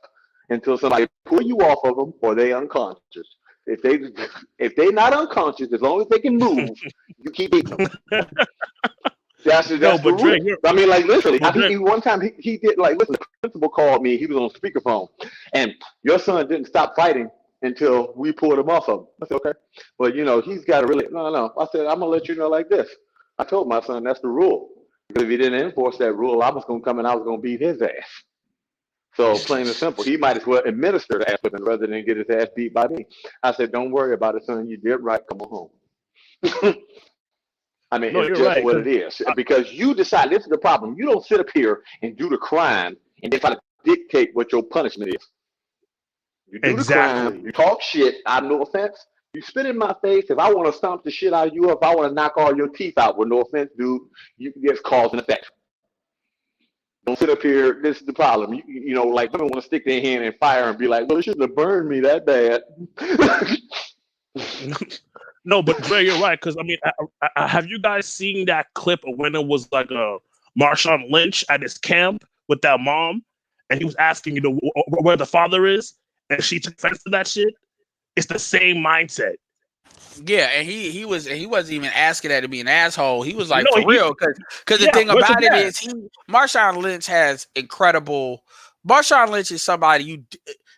until somebody pull you off of them or they unconscious. If they not unconscious, as long as they can move, you keep beating them. That's the rule. Drake, I mean, like, literally, I think one time he did, like, listen, the principal called me. He was on speakerphone, and your son didn't stop fighting until we pulled him off of him. I said, okay. But, he's got to really, no. I said, I'm going to let you know like this. I told my son that's the rule. Because if he didn't enforce that rule, I was going to come and I was going to beat his ass. So plain and simple, he might as well administer the ass whipping rather than get his ass beat by me. I said, don't worry about it, son. You did right. Come on home. I mean, it's just what it is. Because you decide, this is the problem. You don't sit up here and do the crime and then try to dictate what your punishment is. You do the crime, you talk shit, I have no offense. You spit in my face. If I want to stomp the shit out of you, if I want to knock all your teeth out, with no offense, dude, you can get cause and effect. Don't sit up here. This is the problem. Like women want to stick their hand in fire and be like, well, it shouldn't have burned me that bad. No, but Dre, you're right. Because, I mean, have you guys seen that clip of when it was like a Marshawn Lynch at his camp with that mom? And he was asking, where the father is? And she took offense to that shit? It's the same mindset. Yeah, and he wasn't even asking that to be an asshole. He was like, for real, because the thing about it is, Marshawn Lynch has incredible. Marshawn Lynch is somebody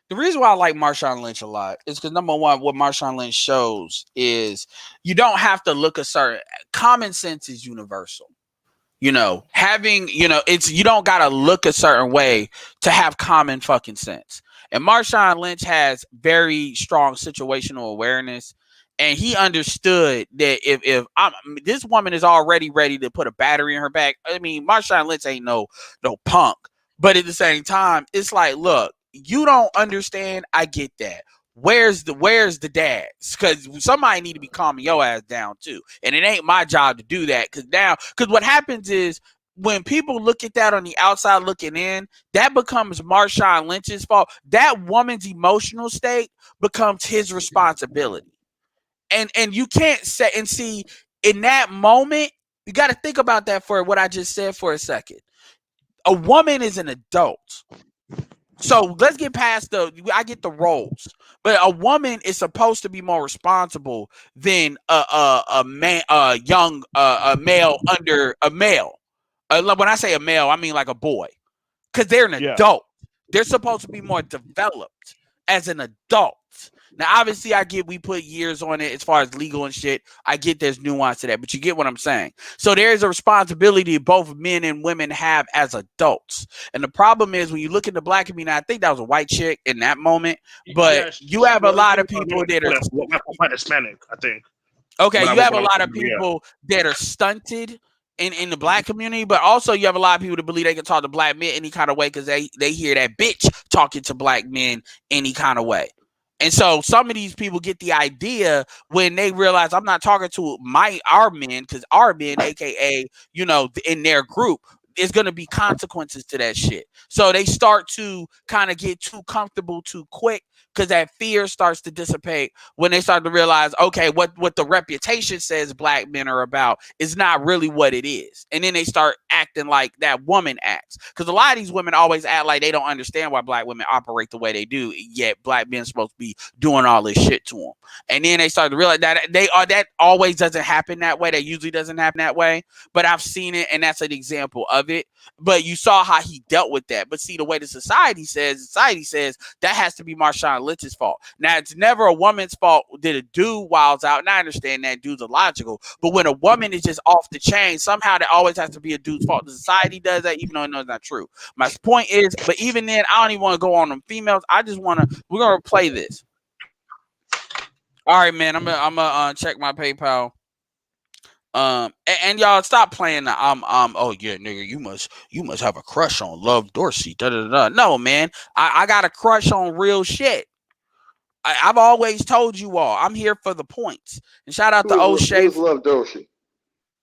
the reason why I like Marshawn Lynch a lot is because, number one, what Marshawn Lynch shows is you don't have to look a certain. Common sense is universal. Having it's you don't gotta look a certain way to have common fucking sense. And Marshawn Lynch has very strong situational awareness. And he understood that if this woman is already ready to put a battery in her back, I mean, Marshawn Lynch ain't no punk. But at the same time, it's like, look, you don't understand. I get that. Where's the dads? Because somebody need to be calming your ass down too. And it ain't my job to do that. Because what happens is, when people look at that on the outside looking in, that becomes Marshawn Lynch's fault. That woman's emotional state becomes his responsibility. And you can't say and see in that moment, you got to think about that for what I just said for a second. A woman is an adult. So let's get past I get the roles, but a woman is supposed to be more responsible than a man, a male under a male. When I say a male, I mean like a boy, because they're an adult. They're supposed to be more developed as an adult. Now, obviously, I get we put years on it as far as legal and shit. I get there's nuance to that, but you get what I'm saying. So there is a responsibility both men and women have as adults. And the problem is when you look at the black community, I think that was a white chick in that moment, but you have a lot of people that are Hispanic, I think. Okay, you have a lot of people that are stunted in the black community, but also you have a lot of people that believe they can talk to black men any kind of way because they hear that bitch talking to black men any kind of way. And so some of these people get the idea when they realize I'm not talking to our men, because our men, aka, in their group, is going to be consequences to that shit. So they start to kind of get too comfortable too quick because that fear starts to dissipate when they start to realize, okay, what the reputation says black men are about is not really what it is. And then they start acting like that woman acts. Because a lot of these women always act like they don't understand why black women operate the way they do, yet black men are supposed to be doing all this shit to them. And then they start to realize that that always doesn't happen that way. That usually doesn't happen that way. But I've seen it, and that's an example of it. But you saw how he dealt with that. But see, the way the society says that has to be Marshawn Lynch's fault. Now, it's never a woman's fault that a dude wilds out, and I understand that dudes are logical. But when a woman is just off the chain, somehow that always has to be a dude's fault. The society does that, even though it knows it's not true. My point is, but even then, I don't even want to go on them females. I just want to. We're gonna play this. All right, man. I'm gonna check my PayPal. And y'all stop playing the oh yeah, nigga, you must have a crush on Love Dorsey. Da da da. No, man, I got a crush on real shit. I've always told you all, I'm here for the points. And shout out to O'Shea. Who's Love Dorsey?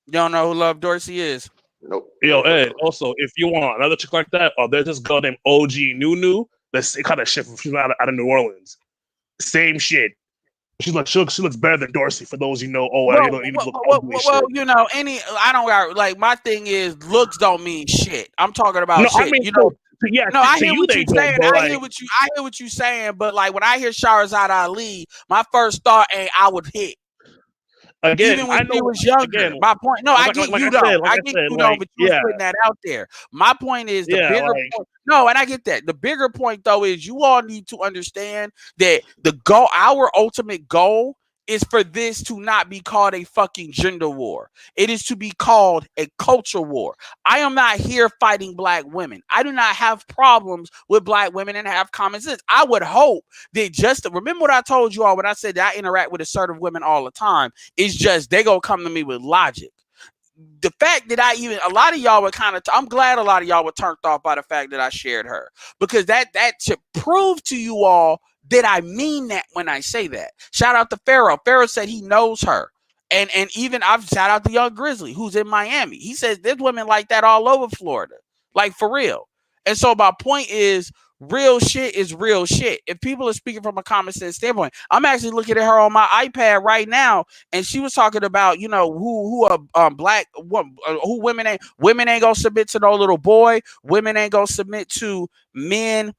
You don't know who Love Dorsey is? Nope. Yo, Ed, also, if you want another chick like that, there's this girl named OG Nunu. the kind of shit. She's out of New Orleans. Same shit. She's like she looks better than Dorsey. For those you know, you look ugly. I don't got like my thing is looks don't mean shit. I'm talking about no, shit. I mean, you know, yeah. No, I hear you what they you're don't, saying. but I hear what you're saying. But like when I hear Shahrazad Ali, my first thought ain't I would hit. Again, even when I know, she was younger. again, my point. No, I get you don't. I get you don't. But you was putting that out there. My point is the bigger point. No, and I get that. The bigger point though is you all need to understand that our ultimate goal is for this to not be called a fucking gender war. It is to be called a culture war. I am not here fighting black women. I do not have problems with black women and have common sense. I would hope that remember what I told you all when I said that I interact with assertive women all the time. It's just they gonna come to me with logic. The fact that a lot of y'all were I'm glad a lot of y'all were turned off by the fact that I shared her, because that should prove to you all that I mean that when I say that. Shout out to Pharaoh. Pharaoh said he knows her. And even I've shout out to Young Grizzly, who's in Miami. He says there's women like that all over Florida. Like for real. And so my point is real shit is real shit. If people are speaking from a common sense standpoint, I'm actually looking at her on my iPad right now, and she was talking about, you know, who black who women ain't gonna submit to no little boy. Women ain't gonna submit to men.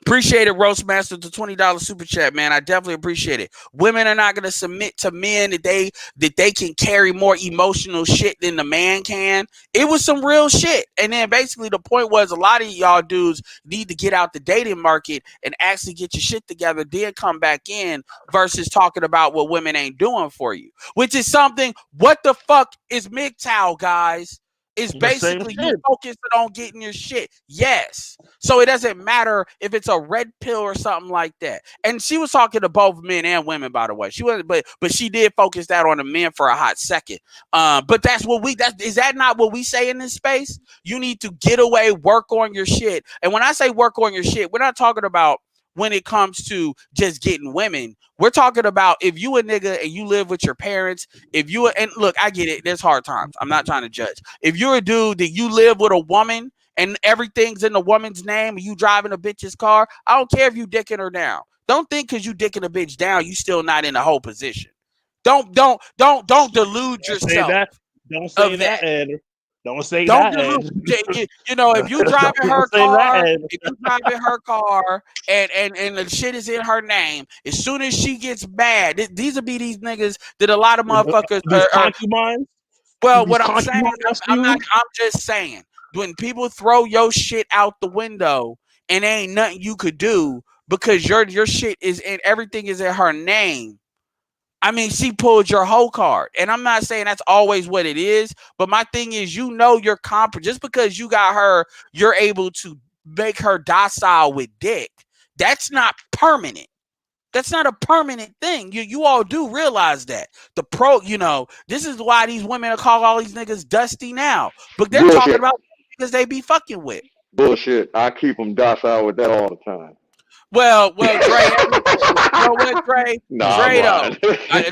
Appreciate it, Roastmaster, the $20 super chat, man. I definitely appreciate it. Women are not going to submit to men that they can carry more emotional shit than the man can. It was some real shit. And then basically the point was a lot of y'all dudes need to get out the dating market and actually get your shit together, then come back in versus talking about what women ain't doing for you, which is something. What the fuck is MGTOW, guys? Is basically you focusing on getting your shit. Yes. So it doesn't matter if it's a red pill or something like that. And she was talking to both men and women, by the way. She wasn't, but she did focus that on the men for a hot second. But is that not what we say in this space? You need to get away, work on your shit. And when I say work on your shit, we're not talking about when it comes to just getting women. We're talking about if you a nigga and you live with your parents, and look, I get it, there's hard times. I'm not trying to judge. If you're a dude that you live with a woman and everything's in the woman's name and you driving a bitch's car, I don't care if you dicking her down. Don't think because you dicking a bitch down, you still not in the whole position. Don't delude yourself. Don't say that, Ed. Don't say don't that. You know, if you driving her car, and the shit is in her name, as soon as she gets mad, these will be these niggas that a lot of motherfuckers are concubines. Well, what I'm saying, I'm just saying, when people throw your shit out the window and ain't nothing you could do because your shit is in everything is in her name. I mean, she pulled your whole card. And I'm not saying that's always what it is, but my thing is, you know, you're competent. Just because you got her, you're able to make her docile with dick. That's not permanent. That's not a permanent thing. You all do realize that. This is why these women are calling all these niggas dusty now. But they're talking about niggas they be fucking with. Bullshit. I keep them docile with that all the time. Well, Dre. Dre,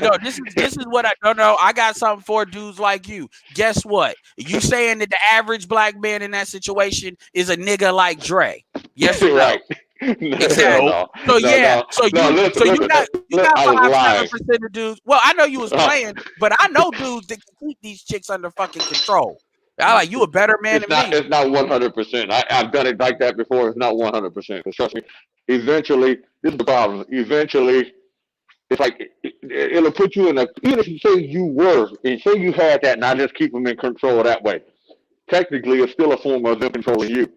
though. This is what I don't know. I got something for dudes like you. Guess what? You saying that the average black man in that situation is a nigga like Dre? Yes or no? Right. Exactly. So you got 5-7% of dudes. Well, I know you was playing, but I know dudes that can keep these chicks under fucking control. I like you a better man than me. It's not 100%. I've done it like that before. It's not 100%. Because trust me, eventually, this is the problem. Eventually, it's like it'll put you in a. Even if you say you had that, and I just keep them in control that way. Technically, it's still a form of them controlling you,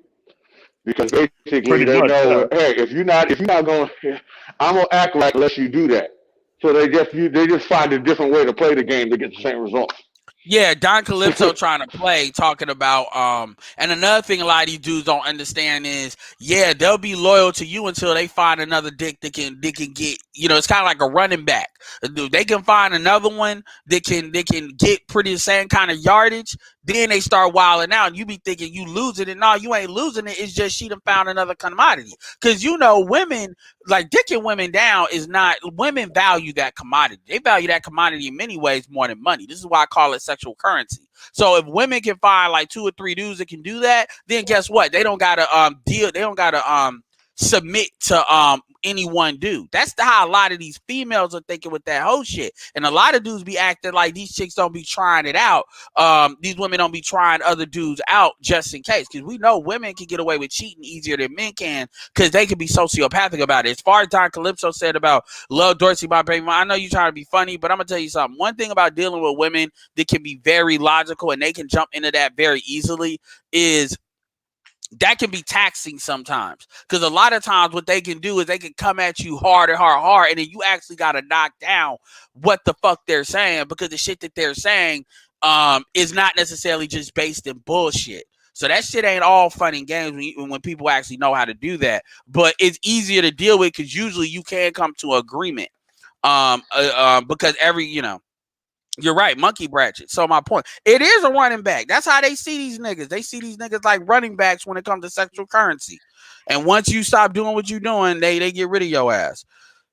because basically they know, hey, if you're not going, I'm gonna act like unless you do that. So they just find a different way to play the game to get the same results. Yeah, Don Calypso trying to play, talking about and another thing a lot of these dudes don't understand is, yeah, they'll be loyal to you until they find another dick that can get, it's kind of like a running back. They can find another one that can get pretty the same kind of yardage, then they start wilding out and you be thinking you losing it. No, you ain't losing it. It's just she done found another commodity. Cause women, like dicking women down is not, women value that commodity. They value that commodity in many ways more than money. This is why I call it sexual currency. So if women can find like 2 or 3 dudes that can do that, then guess what? They don't gotta deal. They don't gotta submit to any one dude. That's how a lot of these females are thinking with that whole shit. And a lot of dudes be acting like these chicks don't be trying it out. These women don't be trying other dudes out just in case, because we know women can get away with cheating easier than men can, because they can be sociopathic about it. As far as Don Calypso said about Love Dorsey, my baby mama, I know you're trying to be funny, but I'm gonna tell you something. One thing about dealing with women that can be very logical and they can jump into that very easily is that can be taxing sometimes, because a lot of times what they can do is they can come at you hard, and then you actually got to knock down what the fuck they're saying, because the shit that they're saying is not necessarily just based in bullshit. So that shit ain't all fun and games when people actually know how to do that. But it's easier to deal with because usually you can come to agreement because you're right, monkey branches. So my point, it is a running back. That's how they see these niggas. They see these niggas like running backs when it comes to sexual currency. And once you stop doing what you're doing, they get rid of your ass.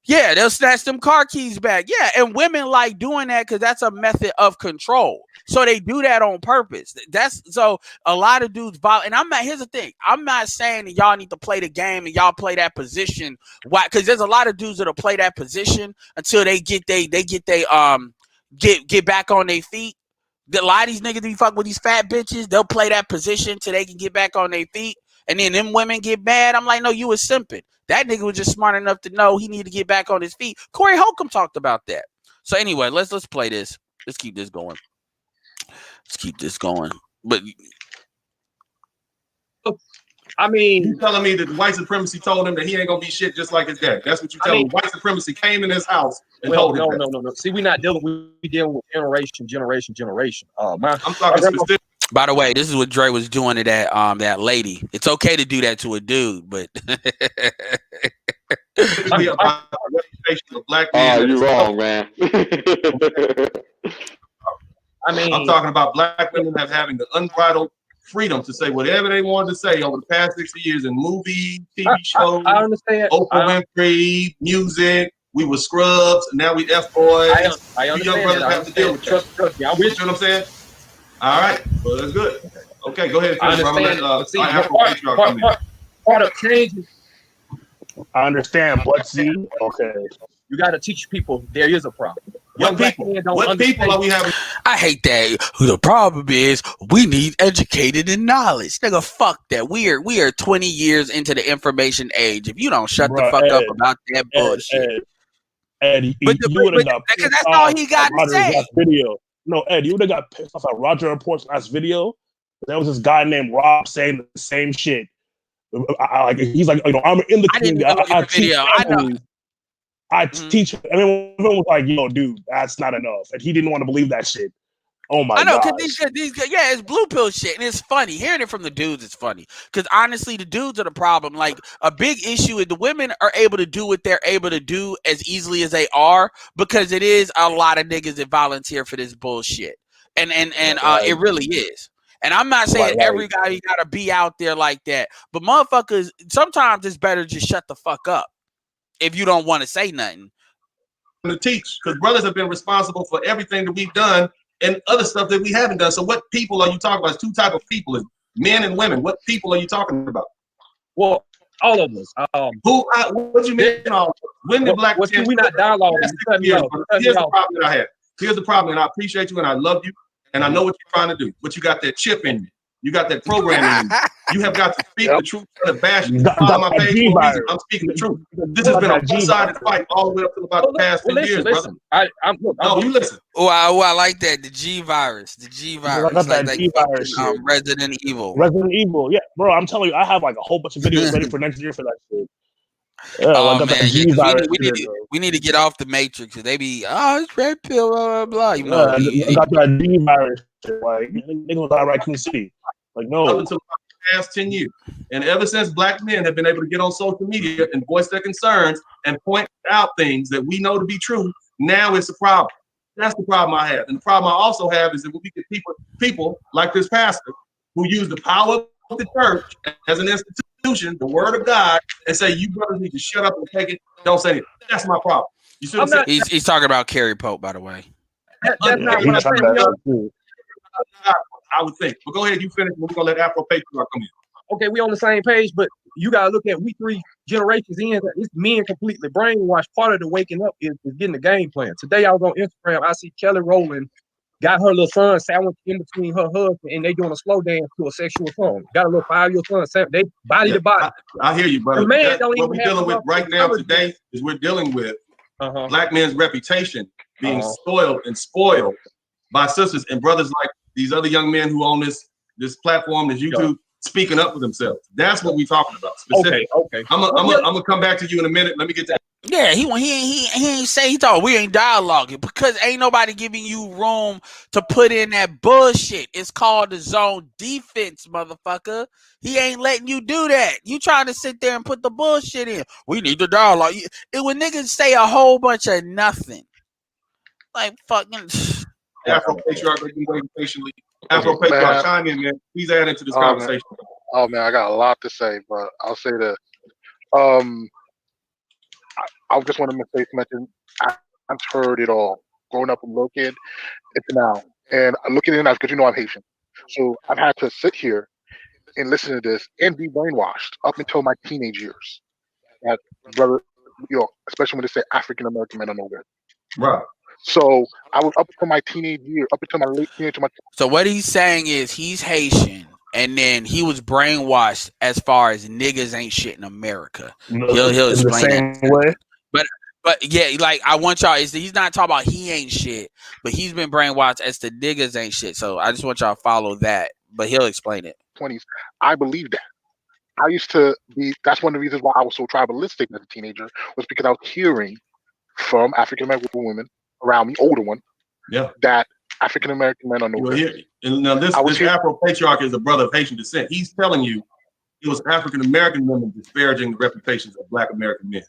Yeah, they'll snatch them car keys back. Yeah, and women like doing that because that's a method of control. So they do that on purpose. That's so a lot of dudes and here's the thing. I'm not saying that y'all need to play the game and y'all play that position. Why? Because there's a lot of dudes that'll play that position until they get back on their feet. A lot of these niggas be fucking with these fat bitches. They'll play that position till they can get back on their feet. And then them women get mad. I'm like, no, you was simping. That nigga was just smart enough to know he needed to get back on his feet. Corey Holcomb talked about that. So anyway, let's play this. Let's keep this going. But I mean, you telling me that white supremacy told him that he ain't gonna be shit just like his dad? That's what you telling me. White supremacy came in his house and told him. No. See, we dealing with generation. I'm talking specific. By the way, this is what Dre was doing to that lady. It's okay to do that to a dude, but black men. You're wrong, man. I mean, I'm talking about black women having the unbridled freedom to say whatever they wanted to say over the past 60 years in movies, TV shows. I understand. Oprah Winfrey, music. We were scrubs, and now we F-boys. I understand. Young brothers have to deal with that. Trust me. You know what I'm saying? All right. Well, that's good. Okay, go ahead. I understand. Part of changing. I understand, but see, okay. You got to teach people there is a problem. What people are we having? I hate that. The problem is we need educated and knowledge. Nigga, fuck that. We are 20 years into the information age. If you don't shut the fuck up about that bullshit. Ed, but that's all he got to say. Video. No, Ed, you would have got pissed off at Roger Report's last video. There was this guy named Rob saying the same shit. He's like, I'm in the community. I teach. I mean, everyone was like, "Yo, dude, that's not enough," and he didn't want to believe that shit. Oh my god! I know, because it's blue pill shit, and it's funny hearing it from the dudes. It's funny because honestly, the dudes are the problem. Like a big issue is the women are able to do what they're able to do as easily as they are because it is a lot of niggas that volunteer for this bullshit, and it really is. And I'm not saying every guy you gotta be out there like that, but motherfuckers, sometimes it's better just shut the fuck up. If you don't want to say nothing. To teach, because brothers have been responsible for everything that we've done and other stuff that we haven't done. So what people are you talking about? It's two types of people, men and women. What people are you talking about? Well, all of us. What do you mean all of us? When the black we not dialoguing. Here's the problem that I have. Here's the problem, and I appreciate you and I love you, and I know what you're trying to do, but you got that chip in you. You got that program in you. You have got to speak the truth to bash you. Follow my page for a reason. I'm speaking the truth. This has been a one-sided fight all the way up to about the past 10 years, brother. You listen. Oh, I like that. The G virus. The G virus. Like G virus. Resident Evil. Resident Evil. Yeah, bro. I'm telling you, I have like a whole bunch of videos ready for next year for that shit. Yeah, we need to get off the Matrix. They be it's red pill, blah blah blah. You know, I got that D virus. Like niggas was out Raccoon City. Like no. Up until the past 10 years, and ever since black men have been able to get on social media and voice their concerns and point out things that we know to be true, now it's a problem. That's the problem I have, and the problem I also have is that when we get people like this pastor who use the power of the church as an institution, the word of God, and say you brothers need to shut up and take it. Don't say it. That's my problem. You should have he's talking about Kerry Pope, by the way. That's not what I'm saying. I would think. But go ahead, you finish. We're gonna let Afro Patriarch come in. Okay, we on the same page, but you gotta look at we 3 generations in. It's men completely brainwashed. Part of the waking up is getting the game plan. Today I was on Instagram. I see Kelly Rowland got her little son sandwiched in between her husband, and they doing a slow dance to a sexual song. Got a little 5-year-old son. They body to body. I hear you, brother. The man don't what even we're have dealing with right now today is we're dealing with black men's reputation being soiled and spoiled by sisters and brothers like these other young men who own this platform, this YouTube, speaking up for themselves. That's what we're talking about. Specifically. Okay. I'm gonna come back to you in a minute. Let me get that. Yeah, he ain't say, he thought we ain't dialoguing because ain't nobody giving you room to put in that bullshit. It's called the zone defense, motherfucker. He ain't letting you do that. You trying to sit there and put the bullshit in. We need the dialogue. It when niggas say a whole bunch of nothing. Like fucking Afro Patriarch, they've been waiting patiently. Afro Patriarch, chime in, man. Please add into this conversation. Oh man, I got a lot to say, but I'll say this. I just want to mention I've heard it all. Growing up a little kid, it's now. And looking in because I'm Haitian. So I've had to sit here and listen to this and be brainwashed up until my teenage years. That brother, especially when they say African American men are no good. Right. So I was up until my teenage year, up until my late teenage. So what he's saying is he's Haitian, and then he was brainwashed as far as niggas ain't shit in America. He'll explain the same way. But yeah, like I want y'all. He's not talking about he ain't shit, but he's been brainwashed as the niggas ain't shit. So I just want y'all to follow that. But he'll explain it. 20s, I believe that. I used to be. That's one of the reasons why I was so tribalistic as a teenager was because I was hearing from African American women around me, older one, that African American men are no good. And now this Afro Patriarch is a brother of Haitian descent. He's telling you it was African American women disparaging the reputations of Black American men.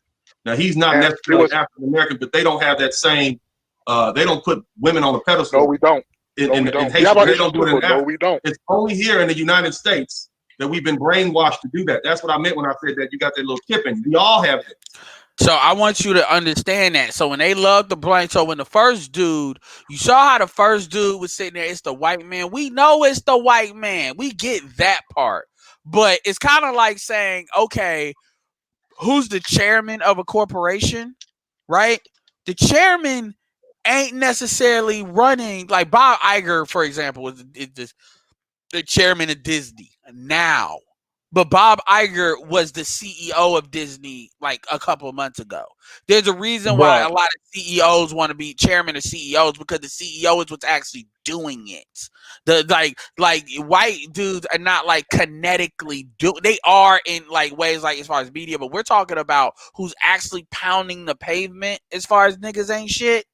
Now he's not necessarily African American, but they don't have that same. They don't put women on a pedestal. No, we don't. In Haiti, they don't do it in Africa. No, we don't. It's only here in the United States that we've been brainwashed to do that. That's what I meant when I said that you got that little kipping. We all have it. So I want you to understand that. So when they love the blame, so when the first dude, you saw how the first dude was sitting there, it's the white man. We know it's the white man. We get that part. But it's kind of like saying, okay, who's the chairman of a corporation, right? The chairman ain't necessarily running, like Bob Iger, for example, is the chairman of Disney now. But Bob Iger was the CEO of Disney like a couple of months ago. There's a reason why a lot of CEOs want to be chairman of CEOs because the CEO is what's actually doing it. The like white dudes are not like kinetically they are in like ways like as far as media, but we're talking about who's actually pounding the pavement as far as niggas ain't shit.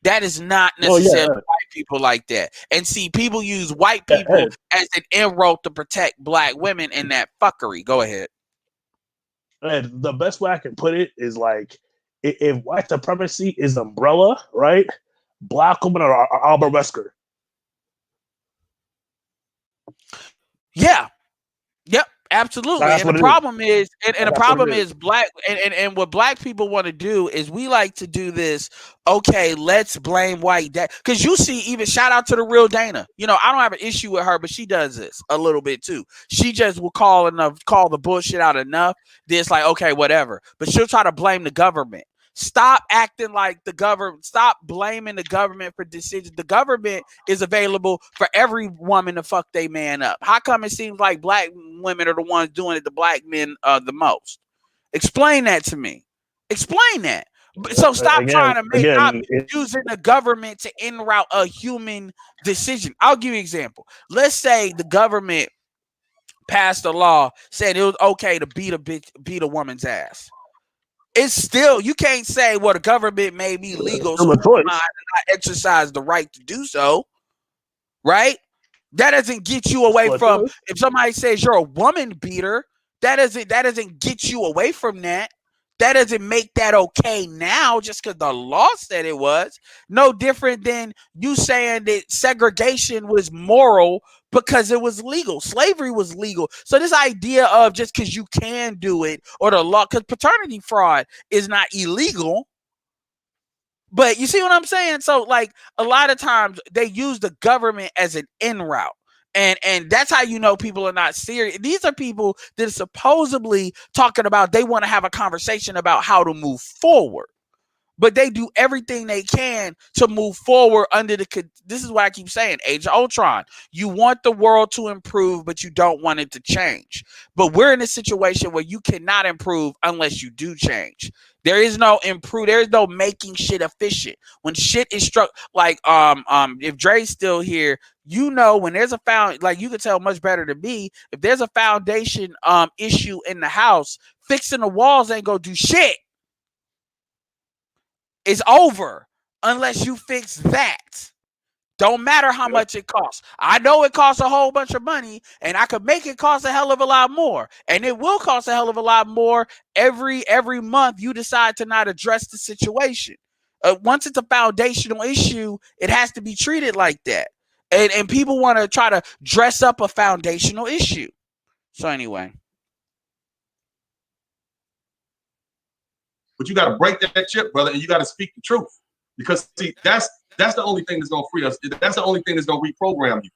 That is not necessarily white people like that. And see, people use white people as an inroad to protect Black women in that fuckery. Go ahead. And the best way I can put it is like, if white supremacy is umbrella, right? Black women are Albert Wesker. Yeah. Yep. Absolutely. That's and the problem is, and the problem is Black and what Black people want to do is we like to do this. Okay, let's blame white dad. Because you see, even shout out to the real Dana. You know, I don't have an issue with her, but she does this a little bit too. She just will call the bullshit out enough. It's like, okay, whatever. But she'll try to blame the government. Stop acting like the government. Stop blaming the government for decisions. The government is available for every woman to fuck they man up. How come it seems like Black women are the ones doing it to Black men the most? Explain that to me. Explain that. So stop trying to make using the government to en route a human decision. I'll give you an example. Let's say the government passed a law saying it was okay to beat a woman's ass. It's still, you can't say, well, the government made me legal, so I not exercise the right to do so, right? That doesn't get you away from, if somebody says you're a woman beater, that doesn't get you away from that. That doesn't make that okay now just because the law said it was. No different than you saying that segregation was moral because it was legal. Slavery was legal. So this idea of just because you can do it or the law, because paternity fraud is not illegal. But you see what I'm saying? So like a lot of times they use the government as an in route. And that's how you know people are not serious. These are people that are supposedly talking about they want to have a conversation about how to move forward. But they do everything they can to move forward under this is why I keep saying Age of Ultron. You want the world to improve, but you don't want it to change. But we're in a situation where you cannot improve unless you do change. There is no improve. There is no making shit efficient. When shit is struck, like if Dre's still here, you know when there's a like you can tell much better than me. If there's a foundation issue in the house, fixing the walls ain't gonna do shit. It's over unless you fix that. Don't matter how much it costs. I know it costs a whole bunch of money, and I could make it cost a hell of a lot more. And it will cost a hell of a lot more every month you decide to not address the situation. Once it's a foundational issue, it has to be treated like that. And people want to try to dress up a foundational issue. So anyway. But you got to break that chip, brother, and you got to speak the truth. Because, see, that's the only thing that's going to free us. That's the only thing that's going to reprogram you.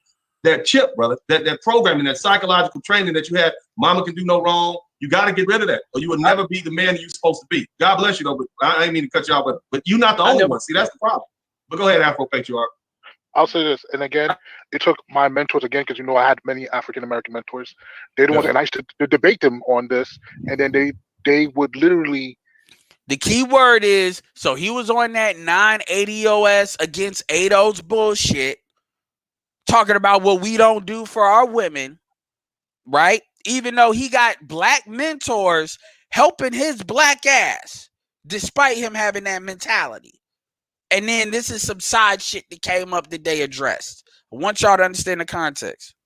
That chip, brother, that programming, that psychological training that you had, mama can do no wrong. You got to get rid of that, or you will never be the man you're supposed to be. God bless you, though, but I ain't mean to cut you off, but you're not the only one. See, that's the problem. But go ahead, Afro Patriarch. I'll say this, and again, it took my mentors again, because I had many African American mentors. They don't want, and I used to debate them on this, and then they would literally. The key word is, so he was on that 980 OS against 80's bullshit, talking about what we don't do for our women, right? Even though he got black mentors helping his black ass, despite him having that mentality. And then this is some side shit that came up that they addressed. I want y'all to understand the context.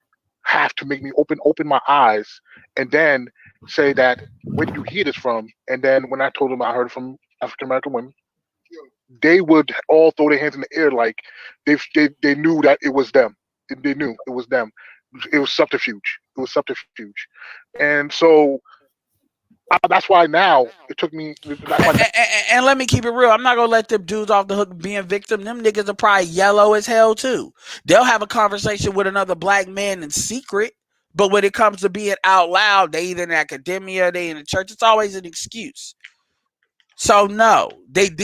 Have to make me open my eyes, and then say that, where did you hear this from? And then when I told them I heard it from African American women, they would all throw their hands in the air like they knew that it was them. They knew it was them. It was subterfuge. It was subterfuge. And so that's why now it took me. And let me keep it real. I'm not going to let them dudes off the hook being victim. Them niggas are probably yellow as hell too. They'll have a conversation with another black man in secret. But when it comes to being out loud, they either in academia, they in the church. It's always an excuse. So no,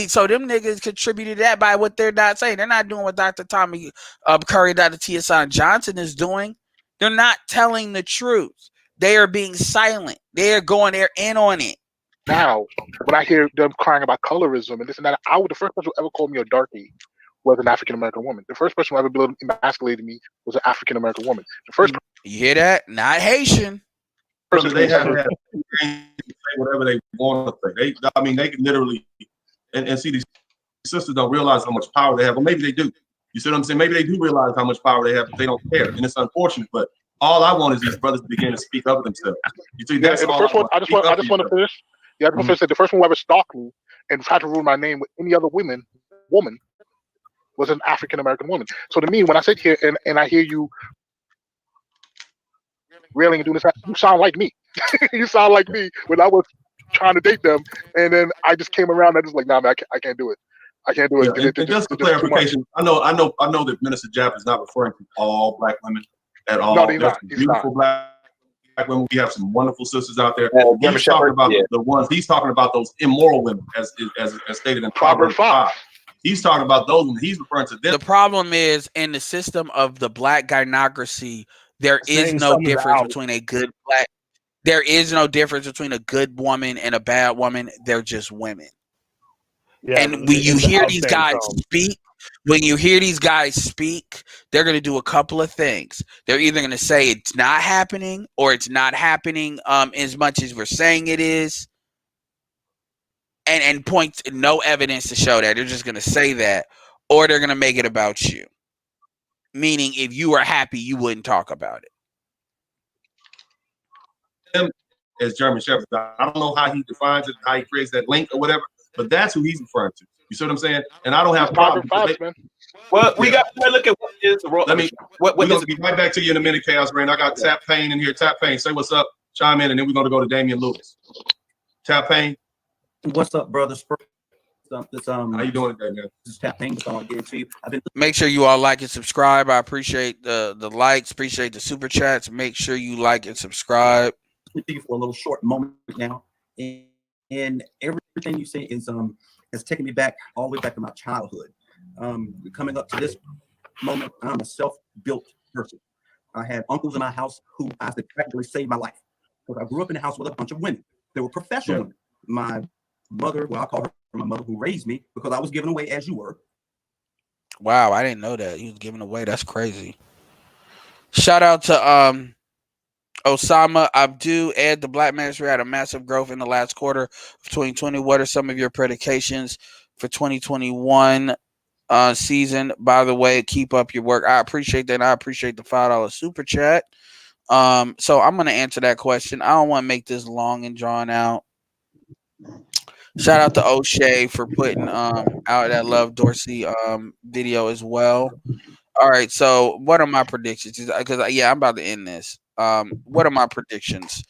so them niggas contributed that by what they're not saying. They're not doing what Dr. Tommy Curry, Dr. T.S. Johnson is doing. They're not telling the truth. They are being silent. They are going there in on it. Now, when I hear them crying about colorism and this and that, the first person who ever called me a darkie was an African American woman. The first person who ever emasculated me was an African American woman. The first. You hear that? Not Haitian. They have whatever they want to say. They can literally and see these sisters don't realize how much power they have. Well, maybe they do. You see what I'm saying? Maybe they do realize how much power they have, but they don't care. And it's unfortunate. But all I want is these brothers to begin to speak up for themselves. You see, that's all. The first one, I just want to finish. Yeah, I just want to say the first one who ever stalked me and tried to ruin my name with any other woman was an African American woman. So to me, when I sit here and I hear you railing and doing this, you sound like me. You sound like me when I was trying to date them, and then I just came around and I just like, nah, man, I can't do it. I can't do it. Yeah, and just for clarification, I know that Minister Japp is not referring to all black women at all. No, There's beautiful black women. We have some wonderful sisters out there. He's talking about the ones. He's talking about those immoral women, as stated in Proverbs 5. He's talking about those women. He's referring to them. The problem is in the system of the black gynocracy, there is no difference between a good black. There is no difference between a good woman and a bad woman. They're just women. Yeah, and when you hear these guys speak, they're going to do a couple of things. They're either going to say it's not happening or it's not happening as much as we're saying it is, and point to no evidence to show that. They're just going to say that, or they're going to make it about you. Meaning, if you are happy, you wouldn't talk about it. As German Shepherd, I don't know how he defines it, how he creates that link or whatever, but that's who he's referring to. You see what I'm saying? And I don't have a problem. Well, we got to look at what is the role. We're going to be right back to you in a minute, Chaos Rain. I got Tap Payne in here. Tap Payne, say what's up, chime in, and then we're going to go to Damian Lewis. Tap Payne. What's up, brothers? How you doing today, man? this campaign. That's all I get to you. I've been Make sure you all like and subscribe. I appreciate the likes, appreciate the super chats. Make sure you like and subscribe. with you for a little short moment now, and everything you say is has taken me back all the way back to my childhood. Coming up to this moment, I'm a self-built person. I had uncles in my house who I said practically saved my life because I grew up in a house with a bunch of women. They were professional women. My mother, well, I call her my mother who raised me because I was given away as you were. Wow, I didn't know that he was giving away. That's crazy. Shout out to Osama Abdu. Ed, the Black Manosphere had a massive growth in the last quarter of 2020. What are some of your predications for 2021 season? By the way, keep up your work. I appreciate that. I appreciate the $5 super chat. So I'm gonna answer that question. I don't want to make this long and drawn out. Shout out to O'Shea for putting out that Love Dorsey video as well. All right, so what are my predictions? Because I'm about to end this. What are my predictions?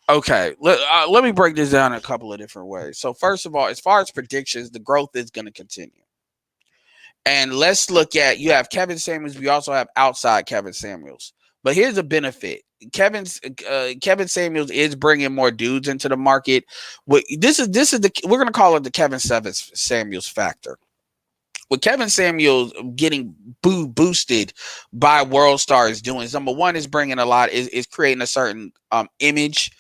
Okay, let me break this down in a couple of different ways. So first of all, as far as predictions, the growth is going to continue. And let's look at, you have Kevin Samuels. We also have outside Kevin Samuels. But here's a benefit. Kevin Samuels is bringing more dudes into the market. We're going to call it the Kevin Samuels factor. With Kevin Samuels getting boosted by World Stars doing, number one is bringing a lot, is creating a certain image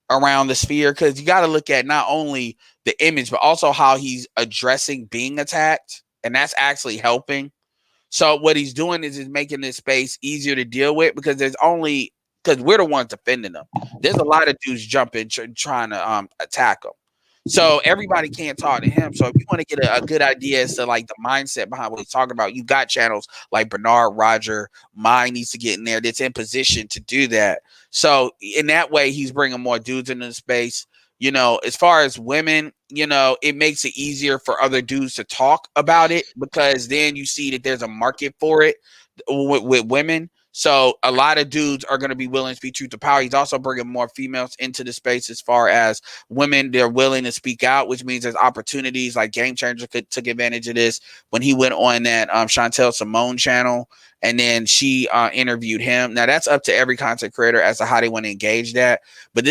around the sphere, because you got to look at not only the image but also how he's addressing being attacked, and that's actually helping. So what he's doing is he's making this space easier to deal with, because we're the ones defending them. There's a lot of dudes jumping trying to attack him. So everybody can't talk to him. So if you want to get a good idea as to like the mindset behind what he's talking about, you got channels like Bernard, Roger, Mine needs to get in there that's in position to do that. So in that way, he's bringing more dudes into the space. You know, as far as women, you know, it makes it easier for other dudes to talk about it, because then you see that there's a market for it with women. So a lot of dudes are going to be willing to speak truth to power. He's also bringing more females into the space as far as women. They're willing to speak out, which means there's opportunities. Like Game Changer took advantage of this when he went on that Chantel Simone channel, and then she interviewed him. Now that's up to every content creator as to how they want to engage that. But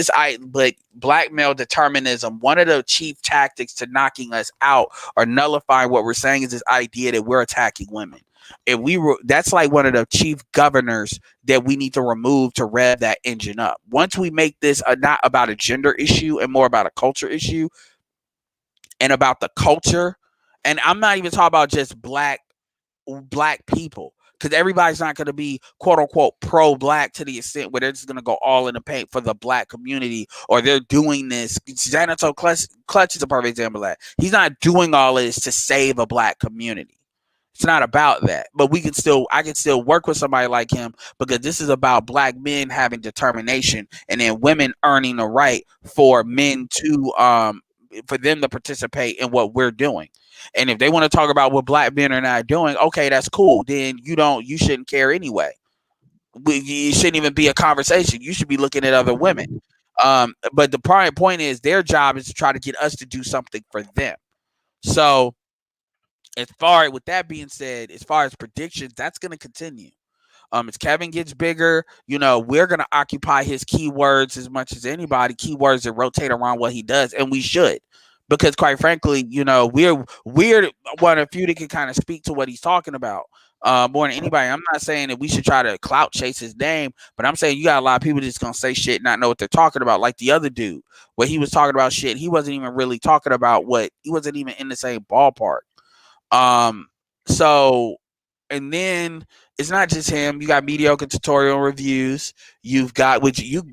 black male determinism, one of the chief tactics to knocking us out or nullifying what we're saying, is this idea that we're attacking women. That's like one of the chief governors that we need to remove to rev that engine up. Once we make this not about a gender issue and more about a culture issue and about the culture, and I'm not even talking about just black people, because everybody's not going to be quote unquote pro-black to the extent where they're just going to go all in the paint for the black community, or they're doing this. Xanato Clutch is a perfect example of that. He's not doing all this to save a black community. It's not about that, but I can still work with somebody like him, because this is about black men having determination, and then women earning the right for men to for them to participate in what we're doing. And if they want to talk about what black men are not doing, okay, that's cool. Then you shouldn't care anyway. It shouldn't even be a conversation. You should be looking at other women. But the prime point is their job is to try to get us to do something for them. So with that being said, as far as predictions, that's going to continue. As Kevin gets bigger, you know, we're going to occupy his keywords as much as anybody, keywords that rotate around what he does. And we should, because quite frankly, you know, we're one of the few that can kind of speak to what he's talking about more than anybody. I'm not saying that we should try to clout chase his name, but I'm saying you got a lot of people that's going to say shit, not know what they're talking about. Like the other dude, where he was talking about shit. He wasn't even really talking about he wasn't even in the same ballpark. So, and then it's not just him. You got mediocre tutorial reviews. You've got,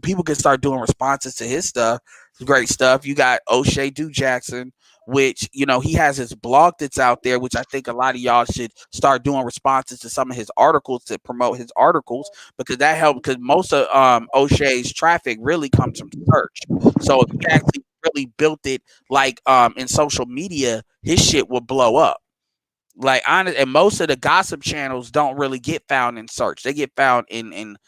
people can start doing responses to his stuff. It's great stuff. You got O'Shea Du Jackson, which, you know, he has his blog that's out there, which I think a lot of y'all should start doing responses to some of his articles to promote his articles, because that helps, because most of O'Shea's traffic really comes from search. So if he actually really built it like in social media, his shit will blow up. Like, honest, and most of the gossip channels don't really get found in search. They get found in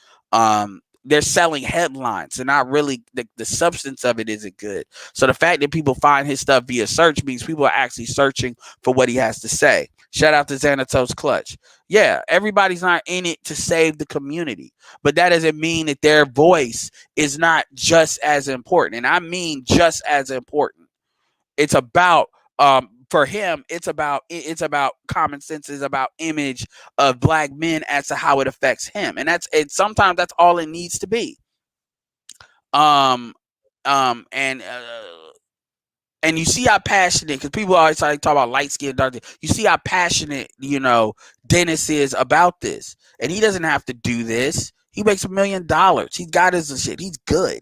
they're selling headlines and not really the substance of it isn't good. So the fact that people find his stuff via search means people are actually searching for what he has to say. Shout out to Xanatos Clutch. Yeah, everybody's not in it to save the community, but that doesn't mean that their voice is not just as important. And I mean just as important. It's about for him, it's about common sense, is about image of black men as to how it affects him. And sometimes that's all it needs to be. Um and you see how passionate, because people always talk about light skin, dark skin. You see how passionate, Dennis is about this. And he doesn't have to do this. He makes $1 million. He got his shit. He's good.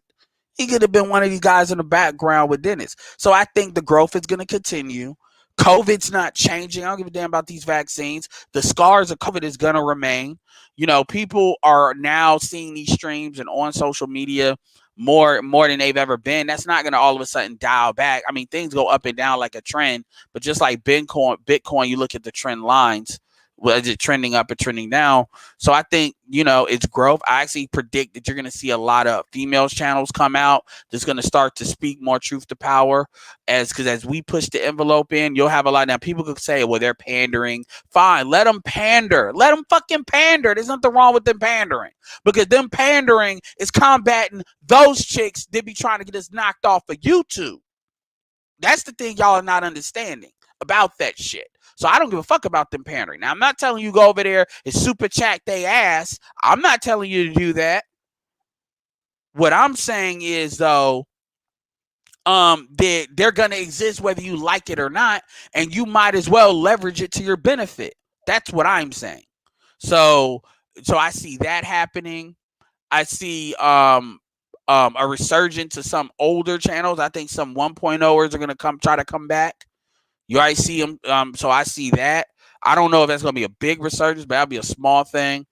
He could have been one of these guys in the background with Dennis. So I think the growth is going to continue. COVID's not changing. I don't give a damn about these vaccines. The scars of COVID is going to remain. People are now seeing these streams and on social media more than they've ever been. That's not going to all of a sudden dial back. I mean, things go up and down like a trend, but just like Bitcoin, you look at the trend lines. Well, is it trending up or trending down? So I think, it's growth. I actually predict that you're going to see a lot of females channels come out that's going to start to speak more truth to power. Because as we push the envelope in, you'll have a lot. Now, people could say, well, they're pandering. Fine, let them pander. Let them fucking pander. There's nothing wrong with them pandering. Because them pandering is combating those chicks that be trying to get us knocked off of YouTube. That's the thing y'all are not understanding about that shit. So I don't give a fuck about them pandering. Now, I'm not telling you go over there and super chat they ass. I'm not telling you to do that. What I'm saying is, though, they're going to exist whether you like it or not, and you might as well leverage it to your benefit. That's what I'm saying. So I see that happening. I see a resurgence of some older channels. I think some 1.0ers are going to try to come back. You already see them. So I see that. I don't know if that's going to be a big resurgence, but that'll be a small thing.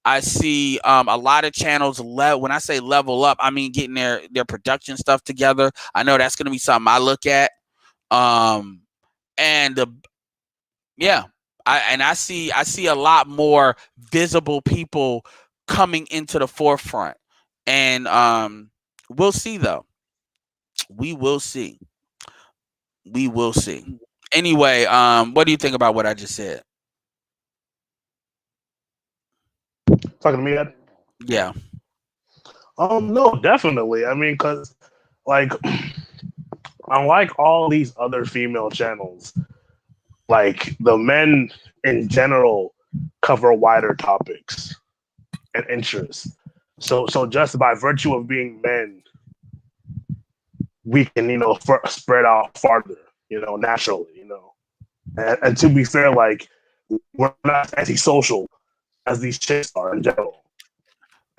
I see a lot of channels when I say level up, I mean getting their production stuff together. I know that's going to be something I look at. I see a lot more visible people coming into the forefront. And we'll see, though. We will see. Anyway, what do you think about what I just said? Talking to me, Ed? Yeah. No, definitely. I mean, because like, unlike all these other female channels, like the men in general cover wider topics and interests. So just by virtue of being men, we can spread out farther, naturally, and to be fair, like we're not antisocial as these chicks are in general.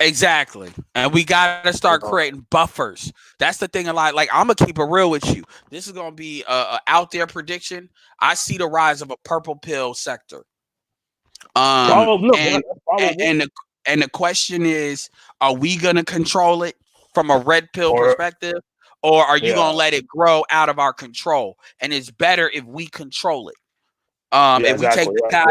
Exactly. And we got to start creating buffers. That's the thing. Like I'm going to keep it real with you. This is going to be a out there prediction. I see the rise of a purple pill sector. And the question is, are we going to control it from a red pill perspective, or are you going to let it grow out of our control? And it's better if we control it. If we take the guy,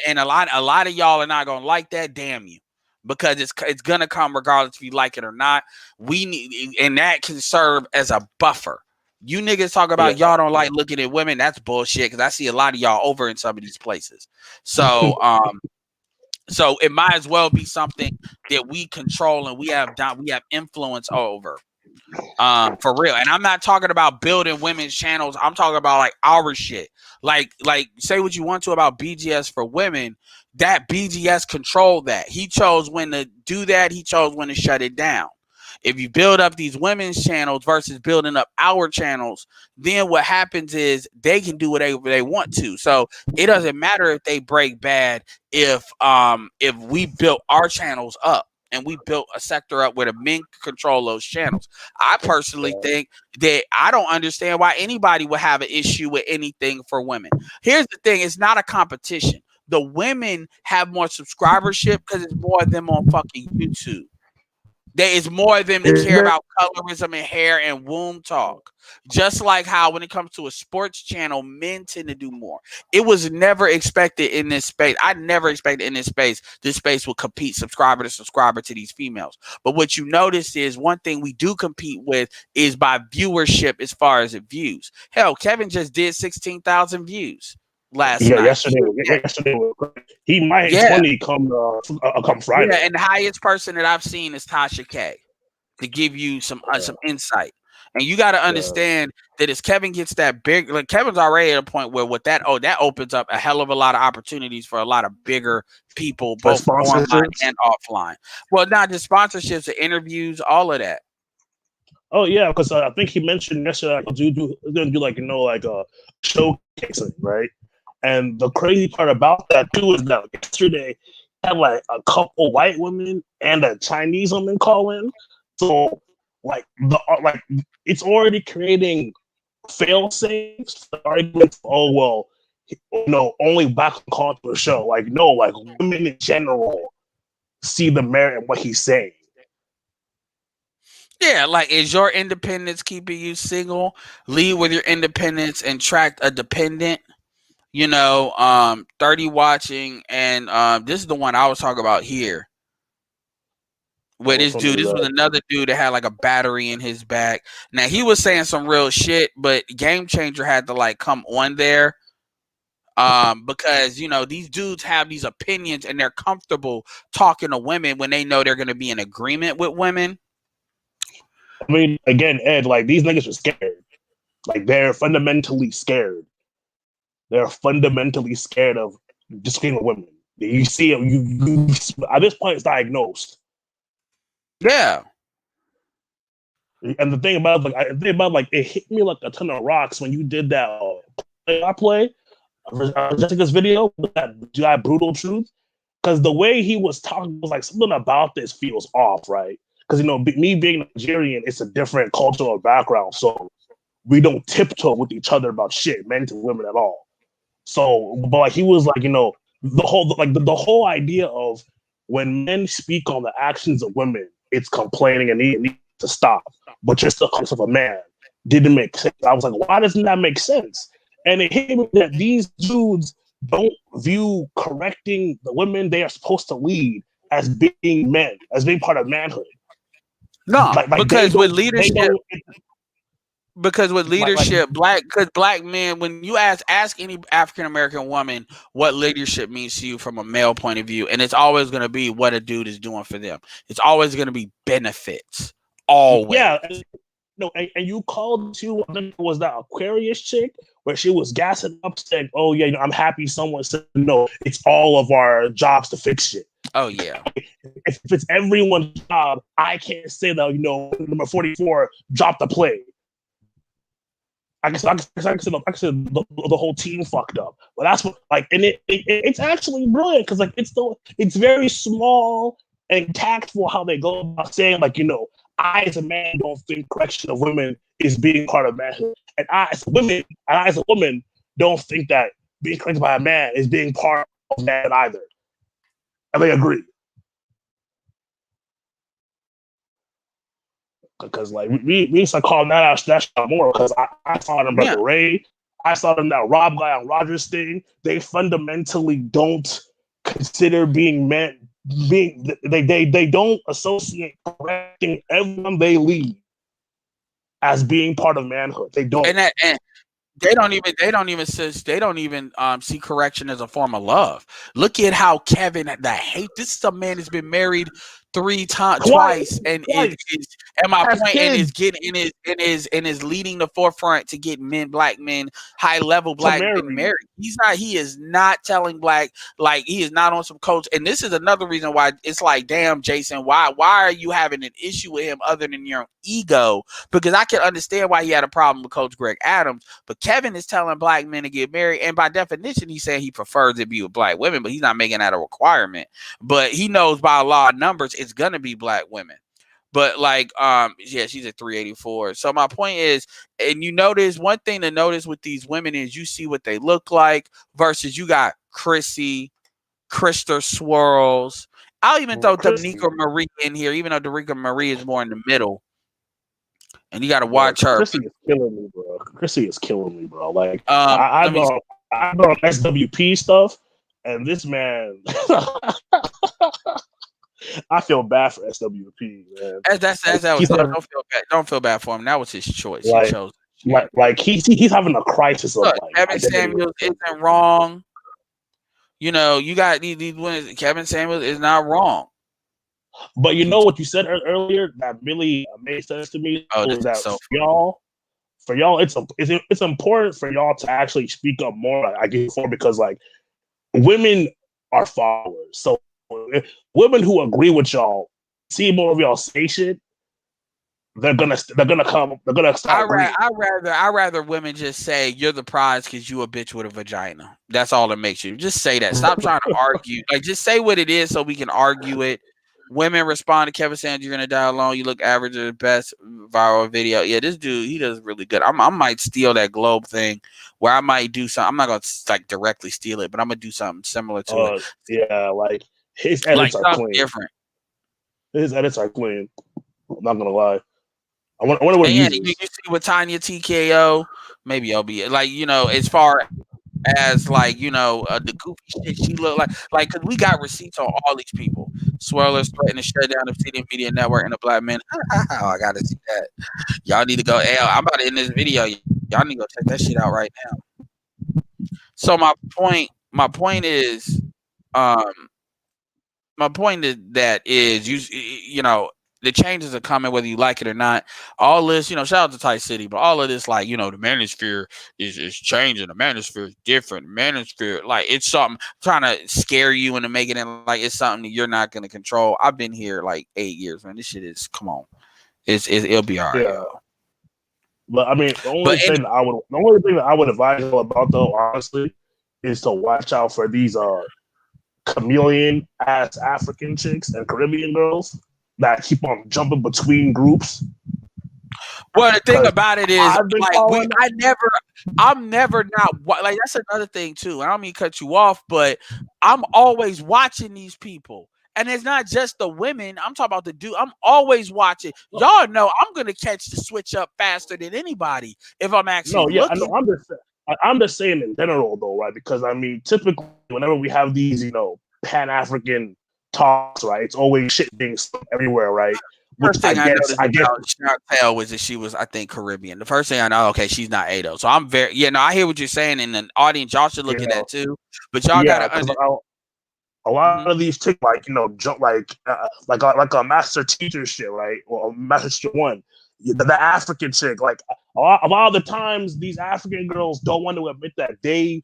and a lot of y'all are not going to like that. Damn you. Because it's gonna come regardless if you like it or not. We need, and that can serve as a buffer. You niggas talk about y'all don't like looking at women. That's bullshit. Because I see a lot of y'all over in some of these places. So so it might as well be something that we control and we have influence over. For real. And I'm not talking about building women's channels. I'm talking about like our shit. Like say what you want to about BGS for women. That BGS controlled that. He chose when to do that. He chose when to shut it down. If you build up these women's channels versus building up our channels, then what happens is they can do whatever they want to. So it doesn't matter if they break bad if we built our channels up and we built a sector up where the men control those channels. I personally think that I don't understand why anybody would have an issue with anything for women. Here's the thing. It's not a competition. The women have more subscribership because it's more of them on fucking YouTube. There is more of them that care about colorism and hair and womb talk. Just like how when it comes to a sports channel, men tend to do more. It was never expected in this space. I never expected in this space will compete subscriber to subscriber to these females. But what you notice is one thing we do compete with is by viewership as far as it views. Hell, Kevin just did 16,000 views last night. Yesterday he might hit 20 come Friday. Yeah, and the highest person that I've seen is Tasha K, to give you some insight. And you got to understand that as Kevin gets that big, like Kevin's already at a point where with that opens up a hell of a lot of opportunities for a lot of bigger people, both online and offline. Well, not just sponsorships, the interviews, all of that. Oh yeah, because I think he mentioned yesterday, like, gonna do like showcasing, right? And the crazy part about that too is that yesterday had like a couple white women and a Chinese woman call in. So like it's already creating fail safes for arguments. Oh well, only black call to a show. Like no, like women in general see the merit in what he's saying. Yeah, like is your independence keeping you single? Lead with your independence and track a dependent. 30 watching, and this is the one I was talking about here. Where this was another dude that had like a battery in his back. Now he was saying some real shit, but Game Changer had to like come on there. Because these dudes have these opinions and they're comfortable talking to women when they know they're gonna be in agreement with women. I mean, again, Ed, like these niggas are scared. Like they're fundamentally scared. They're fundamentally scared of disagreeing with women. You see it, you at this point it's diagnosed. Yeah. And the thing about it hit me like a ton of rocks when you did that play Jessica's video with that guy Brutal Truth. Because the way he was talking was like something about this feels off, right? Because me being Nigerian, it's a different cultural background, so we don't tiptoe with each other about shit, men to women at all. So, but like he was like, the whole idea of when men speak on the actions of women, it's complaining and it needs to stop. But you're still conscious of a man. Didn't make sense. I was like, why doesn't that make sense? And it hit me that these dudes don't view correcting the women they are supposed to lead as being men, as being part of manhood. No, because with leadership. Because with leadership, black men, when you ask any African American woman what leadership means to you from a male point of view, and it's always going to be what a dude is doing for them. It's always going to be benefits. Always. Yeah. And you called to, I think it was that Aquarius chick where she was gassing up saying, oh yeah, I'm happy someone said no, it's all of our jobs to fix shit. Oh yeah. If it's everyone's job, I can't say that, number 44 dropped the play. I guess the whole team fucked up, but that's what and it's actually brilliant because it's very small and tactful how they go about saying I as a man don't think correction of women is being part of manhood, and I as a woman don't think that being corrected by a man is being part of man either, and they agree. Because we used to call that shit more because I saw them Brother Ray, I saw them that Rob guy on Rogers thing. They fundamentally don't consider being men they don't associate correcting everyone they lead as being part of manhood. They don't. And they don't even see correction as a form of love. Look at how Kevin this is a man that's been married twice and my point is getting in his leading the forefront to get black men, high level black men married. He is not telling black, he is not on some coach. And this is another reason why it's like, damn, Jason, why are you having an issue with him other than your ego? Because I can understand why he had a problem with Coach Greg Adams, but Kevin is telling black men to get married, and by definition, he's saying he prefers to be with black women, but he's not making that a requirement. But he knows by law of numbers, it's gonna be black women. But she's at 384. So my point is, and you notice one thing to notice with these women is you see what they look like versus you got Chrissy, Krista Swirls. I'll even throw Chrissy. Danica Marie in here, even though Danica Marie is more in the middle. And you got to Bro, watch her. Chrissy is killing me, bro. Chrissy is killing me, bro. Like let me. I'm on SWP stuff, and this man, I feel bad for SWP, man. That's that was don't feel bad. Don't feel bad for him. That was his choice. Like, he chose. Like he's having a crisis of Look, like Kevin Samuels isn't wrong. You know, you got these winners. Kevin Samuels is not wrong. But you know what you said earlier that really made sense to me was that so for y'all, it's important for y'all to actually speak up more. I get for because like women are followers, so women who agree with y'all see more of y'all say shit. They're gonna come. They're gonna start. I rather women just say you're the prize because you a bitch with a vagina. That's all that makes you. Just say that. Stop trying to argue. Like just say what it is so we can argue it. Women respond to Kevin saying you're gonna die alone. You look average at the best viral video. Yeah, this dude he does really good. I might steal that Globe thing where I might do something. I'm not gonna like directly steal it, but I'm gonna do something similar to it. Yeah, like his edits are clean. Different. His edits are clean. I'm not gonna lie. I wonder what he uses. You see with Tanya TKO, maybe I'll be like, you know, as far as like, you know, the goofy shit she look like, cause we got receipts on all these people. Swirlers threatening to shut down the Obsidian Media Network and the Black Men. I gotta see that. Y'all need to go. Hey, I'm about to end this video. Y'all need to go check that shit out right now. So my point is, you know, the changes are coming whether you like it or not. All this, you know, shout out to Tight City, but all of this, like, you know, the manosphere is changing. The manosphere is different. Manosphere, like, it's something trying to scare you into making it like it's something that you're not going to control. I've been here like 8 years, man. This shit is, come on, it'll be all right. Yeah. But I mean, the only thing that I would advise you about though, honestly, is to watch out for these chameleon ass African chicks and Caribbean girls that keep on jumping between groups. Well, the thing about it is, like, I'm never not like that's another thing too. I don't mean to cut you off, but I'm always watching these people, and it's not just the women. I'm talking about the dude. I'm always watching. Y'all know I'm gonna catch the switch up faster than anybody if I'm actually looking. I know. I'm just saying in general though, right? Because I mean, typically whenever we have these, you know, Pan-African talks, right? It's always shit being everywhere, right? First thing I noticed about Chantel was that she was, I think, Caribbean. The first thing I know, okay, she's not Ado. So I'm I hear what you're saying, and the audience, y'all should look at that too. But y'all gotta understand. A lot of these chicks, like, you know, jump like a master teacher shit, right? Or a master teacher one. The African chick, like a lot of the times, these African girls don't want to admit that they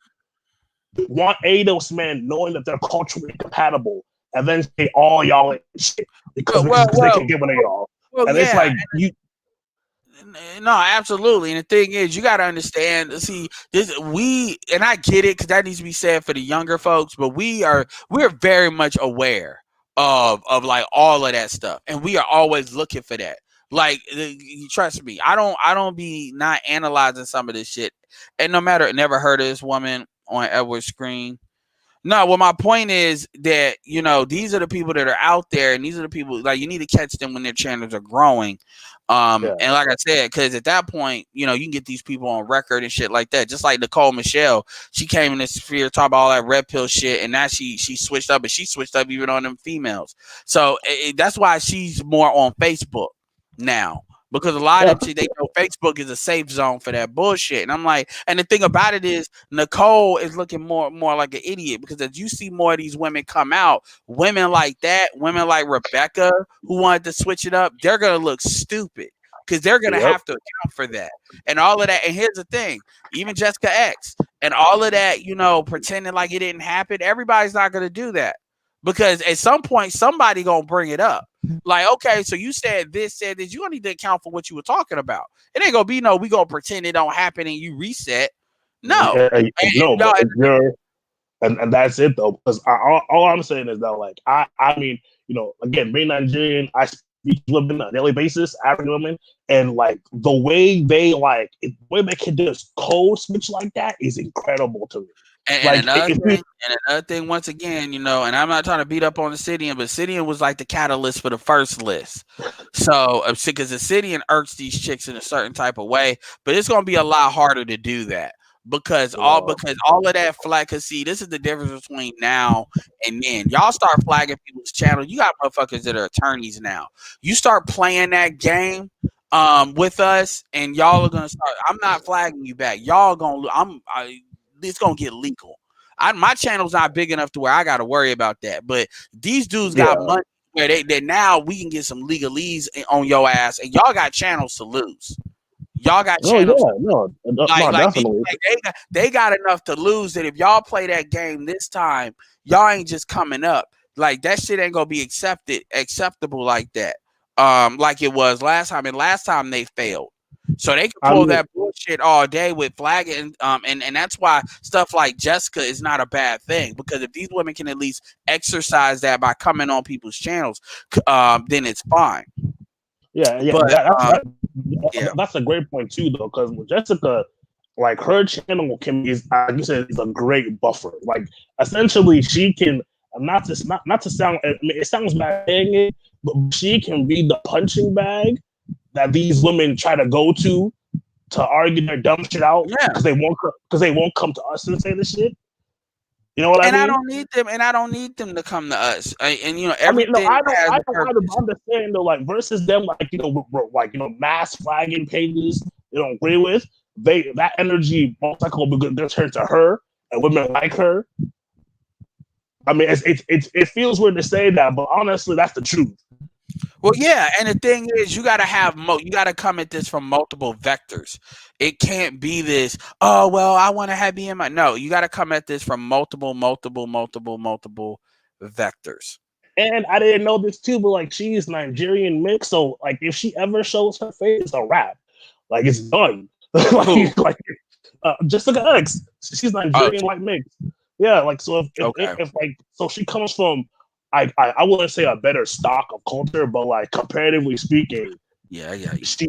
want Ados men knowing that they're culturally compatible, and then say, "Oh, y'all ain't shit," because they can get one of y'all. And it's like you. No, absolutely. And the thing is, you got to understand. See, and I get it because that needs to be said for the younger folks. But we're very much aware of like all of that stuff, and we are always looking for that. Like, trust me, I don't be not analyzing some of this shit. And no matter, never heard of this woman on Edward's screen. No, well, my point is that, you know, these are the people that are out there, and these are the people, like, you need to catch them when their channels are growing. And like I said, because at that point, you know, you can get these people on record and shit like that. Just like Nicole Michelle, she came in this sphere talking about all that red pill shit, and now she switched up, and she switched up even on them females. So that's why she's more on Facebook now. Because a lot of them, they know Facebook is a safe zone for that bullshit. And I'm like, and the thing about it is, Nicole is looking more like an idiot, because as you see more of these women come out, women like that, women like Rebecca, who wanted to switch it up, they're going to look stupid because they're going to have to account for that. And all of that. And here's the thing, even Jessica X and all of that, you know, pretending like it didn't happen, everybody's not going to do that. Because at some point, somebody going to bring it up. Like, okay, so you said this, you don't need to account for what you were talking about. It ain't going to be we going to pretend it don't happen and you reset. No. And that's it, though. Because all I'm saying is that, like, I mean, you know, again, being Nigerian, I speak to women on a daily basis, African women, and, like, the way they can do this code switch like that is incredible to me. And another thing, once again, and I'm not trying to beat up on Obsidian, but Obsidian was like the catalyst for the first list. So, because Obsidian irks these chicks in a certain type of way, but it's gonna be a lot harder to do that because all of that flag. Cause see, this is the difference between now and then. Y'all start flagging people's channel. You got motherfuckers that are attorneys now. You start playing that game with us, and y'all are gonna start. I'm not flagging you back. Y'all gonna. It's gonna get legal. My channel's not big enough to where I got to worry about that. But these dudes got money where they now we can get some legalese on your ass, and y'all got channels to lose. Y'all got channels. Definitely. They got enough to lose that if y'all play that game this time, y'all ain't just coming up. Like that shit ain't gonna be acceptable like that. Like it was last time, and last time they failed. So they can pull that bullshit all day with flagging, and that's why stuff like Jessica is not a bad thing, because if these women can at least exercise that by coming on people's channels, then it's fine. Yeah, that's a great point too, though, because with Jessica, like her channel can be, like you said, is a great buffer. Like essentially, she can not to sound. It sounds bad saying it, but she can be the punching bag that these women try to go to argue their dumb shit out because they won't come to us and say the shit. You know what I mean? I don't need them to come to us. Everything. I'm just saying though, like versus them, like mass flagging pages they don't agree with. That energy most likely will be good turn to her and women like her. I mean, it feels weird to say that, but honestly, that's the truth. Well, yeah, and the thing is, you gotta come at this from multiple vectors. It can't be this. Oh well, I want to have BMI. No, you gotta come at this from multiple vectors. And I didn't know this too, but like she's Nigerian mix, so like if she ever shows her face, it's a wrap. Like it's done. Jessica X, she's Nigerian white mix. Yeah, like so if so she comes from. I wouldn't say a better stock of culture, but like comparatively speaking, she,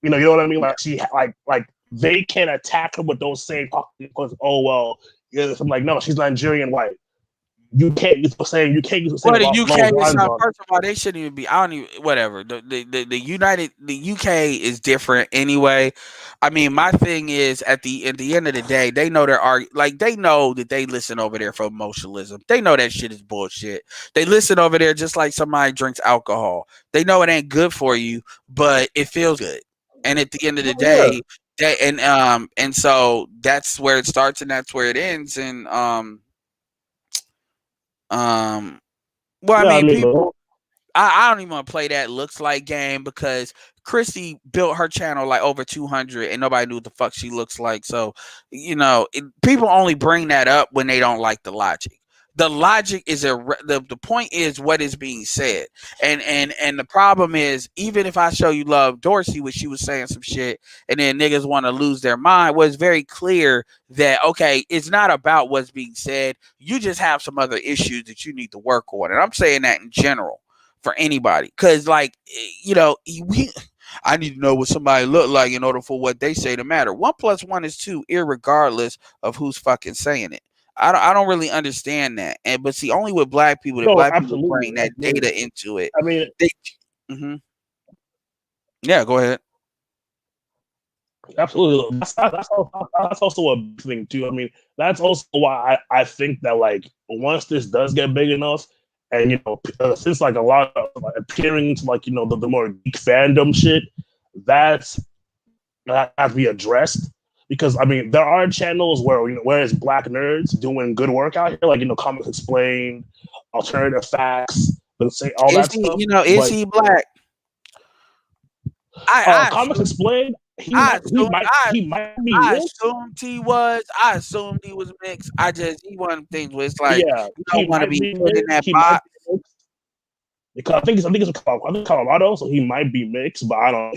you know what I mean. Like she, like they can attack her with those same because I'm like no, she's Nigerian white. You can't use the same. You can't use the same. Well, the UK is not. First of all, they shouldn't even be. I don't even. Whatever. The UK is different anyway. I mean, my thing is at the end of the day, they know they know that they listen over there for emotionalism. They know that shit is bullshit. They listen over there just like somebody drinks alcohol. They know it ain't good for you, but it feels good. And at the end of the day, and so that's where it starts and that's where it ends. And people. I don't even want to play that looks like game because Chrissy built her channel like over 200 and nobody knew what the fuck she looks like. So, people only bring that up when they don't like the logic. The logic is the point is what is being said. And the problem is, even if I show you Love Dorsey, which she was saying some shit, and then niggas want to lose their mind, was very clear that, okay, it's not about what's being said. You just have some other issues that you need to work on. And I'm saying that in general for anybody. Because, I need to know what somebody look like in order for what they say to matter. 1 + 1 is 2, irregardless of who's fucking saying it. I don't really understand that. But see, only with black people people bring that data into it. I mean, yeah, go ahead. Absolutely. That's also a big thing too. I mean, that's also why I think that like once this does get big enough, and since like a lot of appearing to like the more geek fandom shit, that has to be addressed. Because I mean, there are channels where it's black nerds doing good work out here, like Comics Explained, Alternative Facts, let's say all that stuff. Is he black? Comics Explained. He might be. I assumed he was. I assumed he was mixed. He one of the things where it's like you don't want to be put in that box. Because I think it's Colorado, so he might be mixed, but I don't.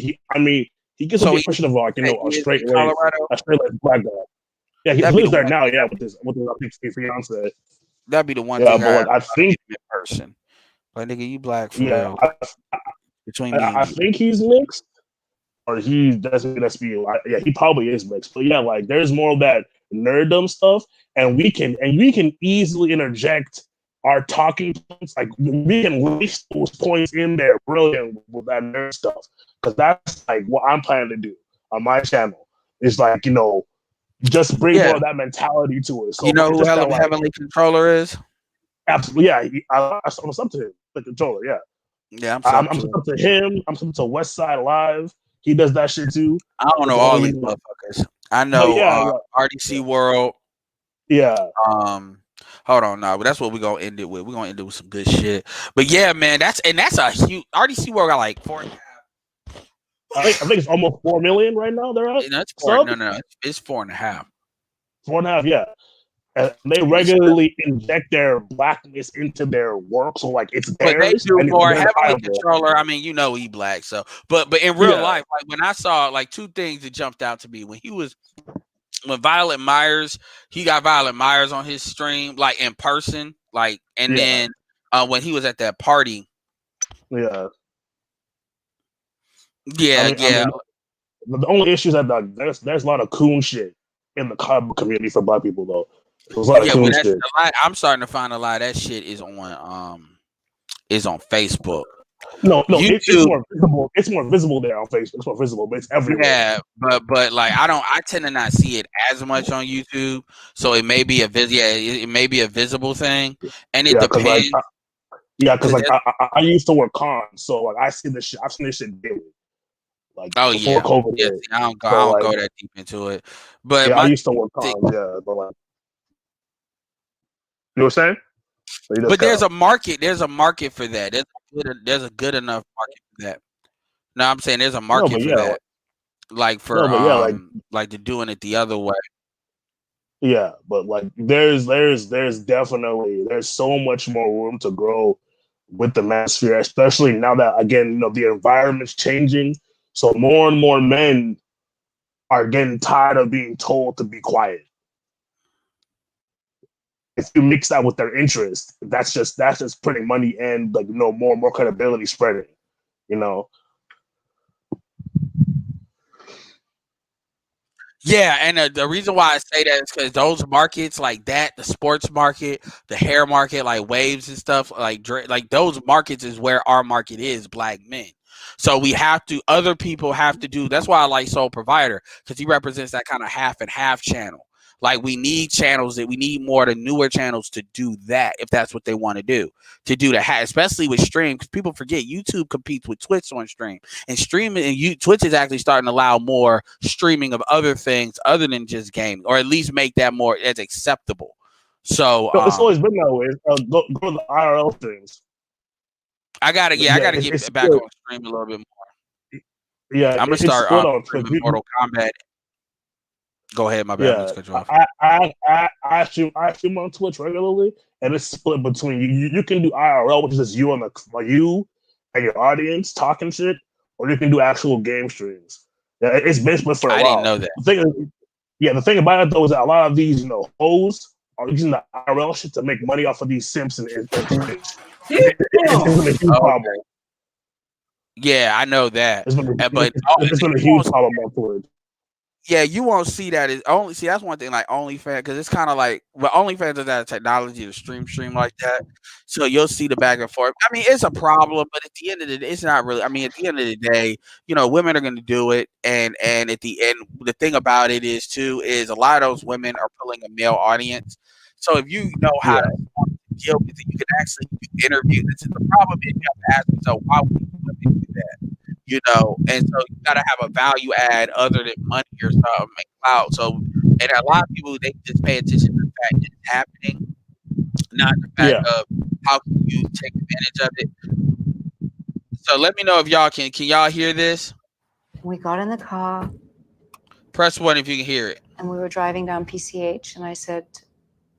He gets the impression of like a straight black guy. Yeah, he lives there now. Yeah, with his fiance. That'd be the one thing. But I think in person. But nigga, you black for real. I think he's mixed, or he doesn't. Let's be. Yeah, he probably is mixed. But yeah, like there's more of that nerddom stuff, and we can easily interject our talking points. Like we can waste those points in there, brilliant with that nerd stuff, because that's like what I'm planning to do on my channel. It's like, you know, just bring more of that mentality to it. So you know who just that, like, Heavenly Controller is? Absolutely, yeah. I'm up to him, the controller. Yeah, yeah. I'm up to him. I'm up to West Side Live. He does that shit too. I don't know all these motherfuckers. I know RDC World. Yeah. Hold on, now, but that's what we're gonna end it with. We're gonna end it with some good shit. But yeah, man, that's a huge RDC World got like 4.5. I think it's almost 4 million right now. They're at. No, it's 4.5. 4.5, yeah. And they regularly inject their blackness into their work, so like it's theirs. But they do more. Heavenly Controller, I mean, you know, he black, so but in real life, like when I saw like two things that jumped out to me when Violet Myers, he got Violet Myers on his stream, like in person, like, and then when he was at that party, the only issue is that like, there's a lot of coon shit in the comic book community for black people, though. There's a lot of coon shit. I'm starting to find a lot of that shit is on Facebook. No, YouTube, it's more visible there on Facebook. It's more visible, but it's everywhere. Yeah, but like I tend to not see it as much on YouTube, so it may be it may be a visible thing, and it depends. Because I used to work cons, so like I've seen this shit daily. Like before COVID. Yeah, I don't go that deep into it, but I used to work cons. But like, you know what I'm saying? But there's a market. There's a market for that. There's a good enough market for that. No, I'm saying there's a market for that. Like for like to doing it the other way. Yeah, but like there's definitely so much more room to grow with the manosphere, especially now that, again, you know, the environment's changing. So more and more men are getting tired of being told to be quiet. If you mix that with their interest, that's just putting money and, like, you know, more and more credibility spreading, you know. Yeah, and the reason why I say that is because those markets like that, the sports market, the hair market, like waves and stuff, like those markets is where our market is, black men. So other people have to do. That's why I like Soul Provider, because he represents that kind of half and half channel. Like we need more of the newer channels to do that if that's what they want to do. Especially with stream, because people forget YouTube competes with Twitch on stream, and streaming and Twitch is actually starting to allow more streaming of other things other than just gaming, or at least make that more as acceptable. So it's always been that way. Go to the IRL things. I gotta get back on stream a little bit more. Yeah, I'm gonna start Mortal Kombat. Go ahead, my bad. Let's cut you off. I stream on Twitch regularly, and it's split between you can do IRL, which is just you you and your audience talking shit, or you can do actual game streams. Yeah, it's been split for a while. I didn't know that. The thing about it though is that a lot of these, you know, hoes are using the IRL shit to make money off of these simps and Twitch. It's a huge problem. Yeah, I know that. It's been a huge problem on Twitch. Yeah, you won't see that. That's one thing, like OnlyFans, because it's kind of like, well, OnlyFans doesn't have technology to stream like that, so you'll see the back and forth. I mean, it's a problem, but at the end of the day, it's not really. I mean, at the end of the day, you know, women are going to do it, and at the end, the thing about it is a lot of those women are pulling a male audience. So if you know how to deal with it, you can actually do interviews. This is the problem. Is you have to ask yourself, why would women do that? You know, and so you got to have a value add other than money or something, and clout. So, and a lot of people, they just pay attention to the fact that it's happening, not the fact of how can you take advantage of it. So let me know if y'all can y'all hear this? We got in the car. Press 1 if you can hear it. And we were driving down PCH, and I said,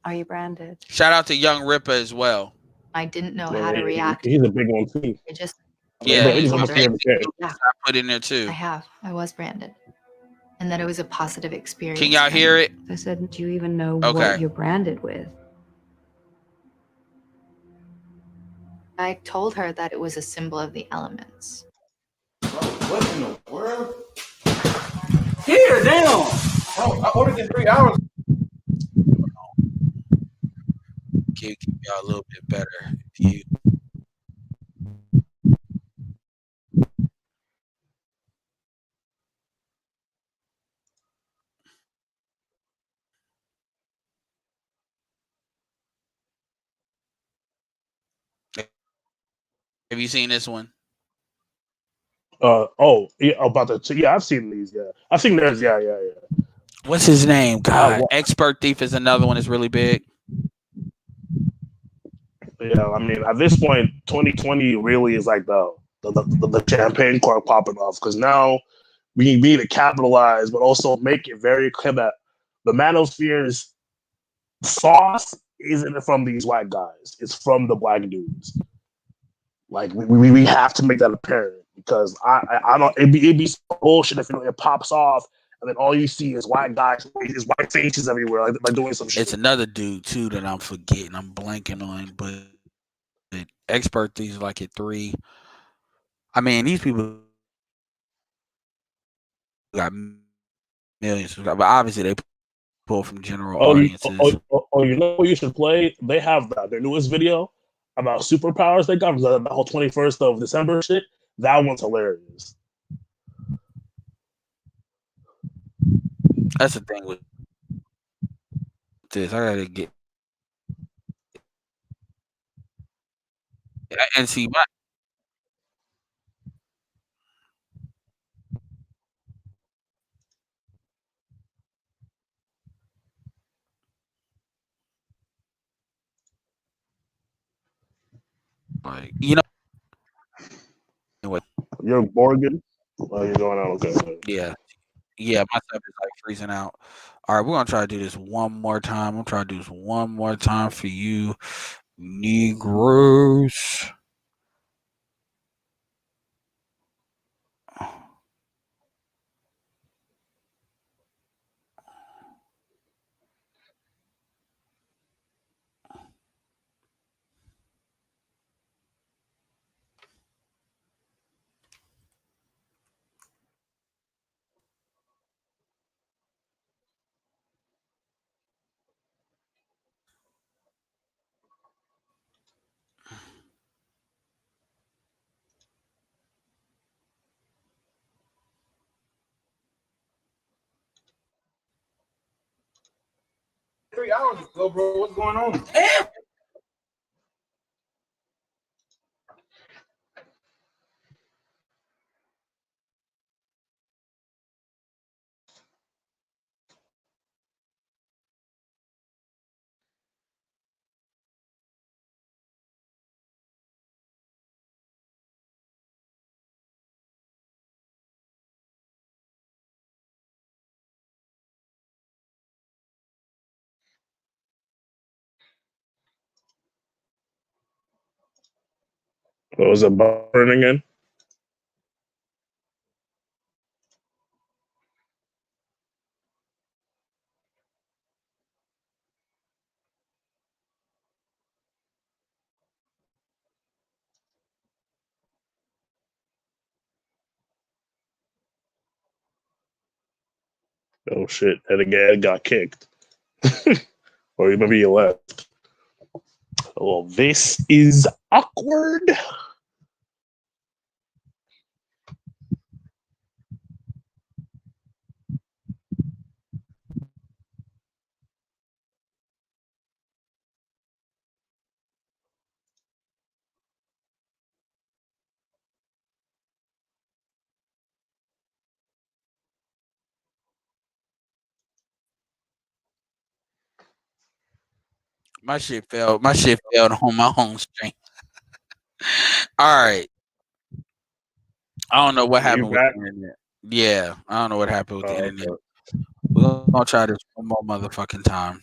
"Are you branded?" Shout out to Young Ripper as well. I didn't know how to react. He's a big one too. It just I put in there too. I was branded, and that it was a positive experience. Can y'all hear it? I said, "Do you even know what you're branded with?" I told her that it was a symbol of the elements. What in the world? Here, damn! Oh, I ordered in 3 hours. give y'all a little bit better view. Have you seen this one? Oh, yeah, about the yeah, I've seen these. Yeah, I've seen theirs. Yeah, yeah, yeah. What's his name? God, Expert Thief is another one that's really big. Yeah, I mean, at this point, 2020 really is like the champagne cork popping off because now we need to capitalize, but also make it very clear that the manosphere's sauce isn't from these white guys; it's from the black dudes. Like we have to make that apparent because I don't it'd be so bullshit if it pops off and then all you see is white guys, is white faces everywhere, like doing some shit. It's another dude too that I'm forgetting. I'm blanking on, but Expert Thief is like at 3. I mean, these people got millions, but obviously they pull from general audiences. You know what you should play? They have their newest video about superpowers they got the whole 21st of December shit. That one's hilarious. That's the thing with this. I gotta get and see my like what? You're Morgan. Oh, you're going on okay. Yeah, yeah. My stuff is like freezing out. All right, we're gonna try to do this one more time. I'm gonna try to do this one more time for you, Negroes. $3 ago, bro. What's going on? What was it burning again? Oh shit! And again, got kicked, or maybe he left. Well, this is awkward. My shit failed. My shit failed on my home stream. All right. I don't know what You happened with back? the internet. Yeah, I don't know what happened with the internet. Okay. We're gonna try this one more motherfucking time.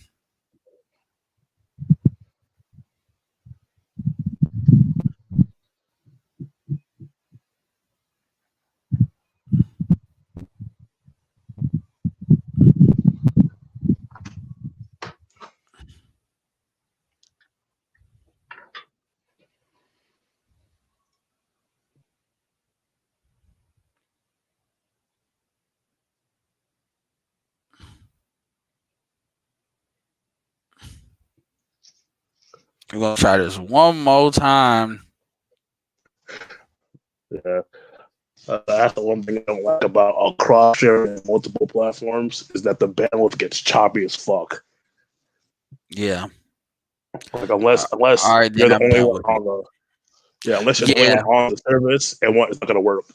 We're gonna try this one more time. Yeah. That's the one thing I don't like about cross sharing multiple platforms is that the bandwidth gets choppy as fuck. Yeah. Like unless All right, you're then the I'm only done one with on the unless you're the only one on the service and it's not gonna work.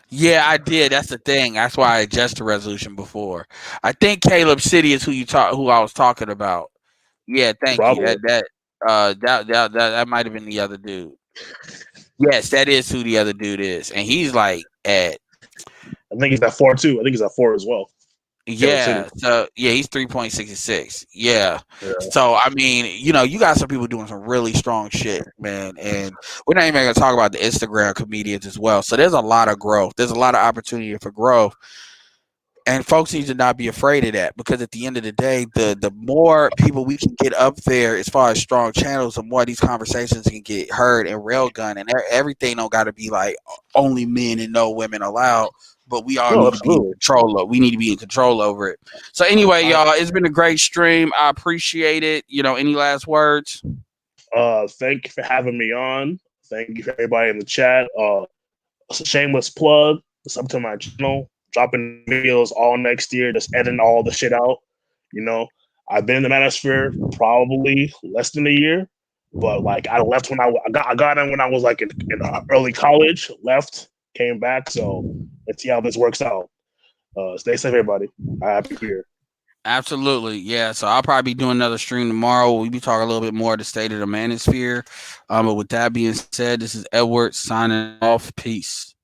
Yeah, I did. That's the thing. That's why I adjusted the resolution before. I think Caleb City is who I was talking about. Yeah, thank you. Probably. That might have been the other dude. Yes, that is who the other dude is, and he's like at. I think he's at 4 too. I think he's at 4 as well. Yeah, so yeah, he's 3.66. Yeah. So I mean, you got some people doing some really strong shit, man. And we're not even gonna talk about the Instagram comedians as well. So there's a lot of growth. There's a lot of opportunity for growth. And folks need to not be afraid of that, because at the end of the day, the more people we can get up there as far as strong channels, the more these conversations can get heard and railgun, and everything don't got to be like only men and no women allowed. But we all need to be in control of. We need to be in control over it. So anyway, y'all, it's been a great stream. I appreciate it. Any last words? Thank you for having me on. Thank you for everybody in the chat. It's a shameless plug. Sub to my channel. Dropping videos all next year. Just editing all the shit out. I've been in the manosphere probably less than a year, but like I left when I got in when I was like in early college. Left, came back. So let's see how this works out. Stay safe, everybody. Happy New Year. Absolutely, yeah. So I'll probably be doing another stream tomorrow. We'll be talking a little bit more of the state of the manosphere. But with that being said, this is Edward signing off. Peace.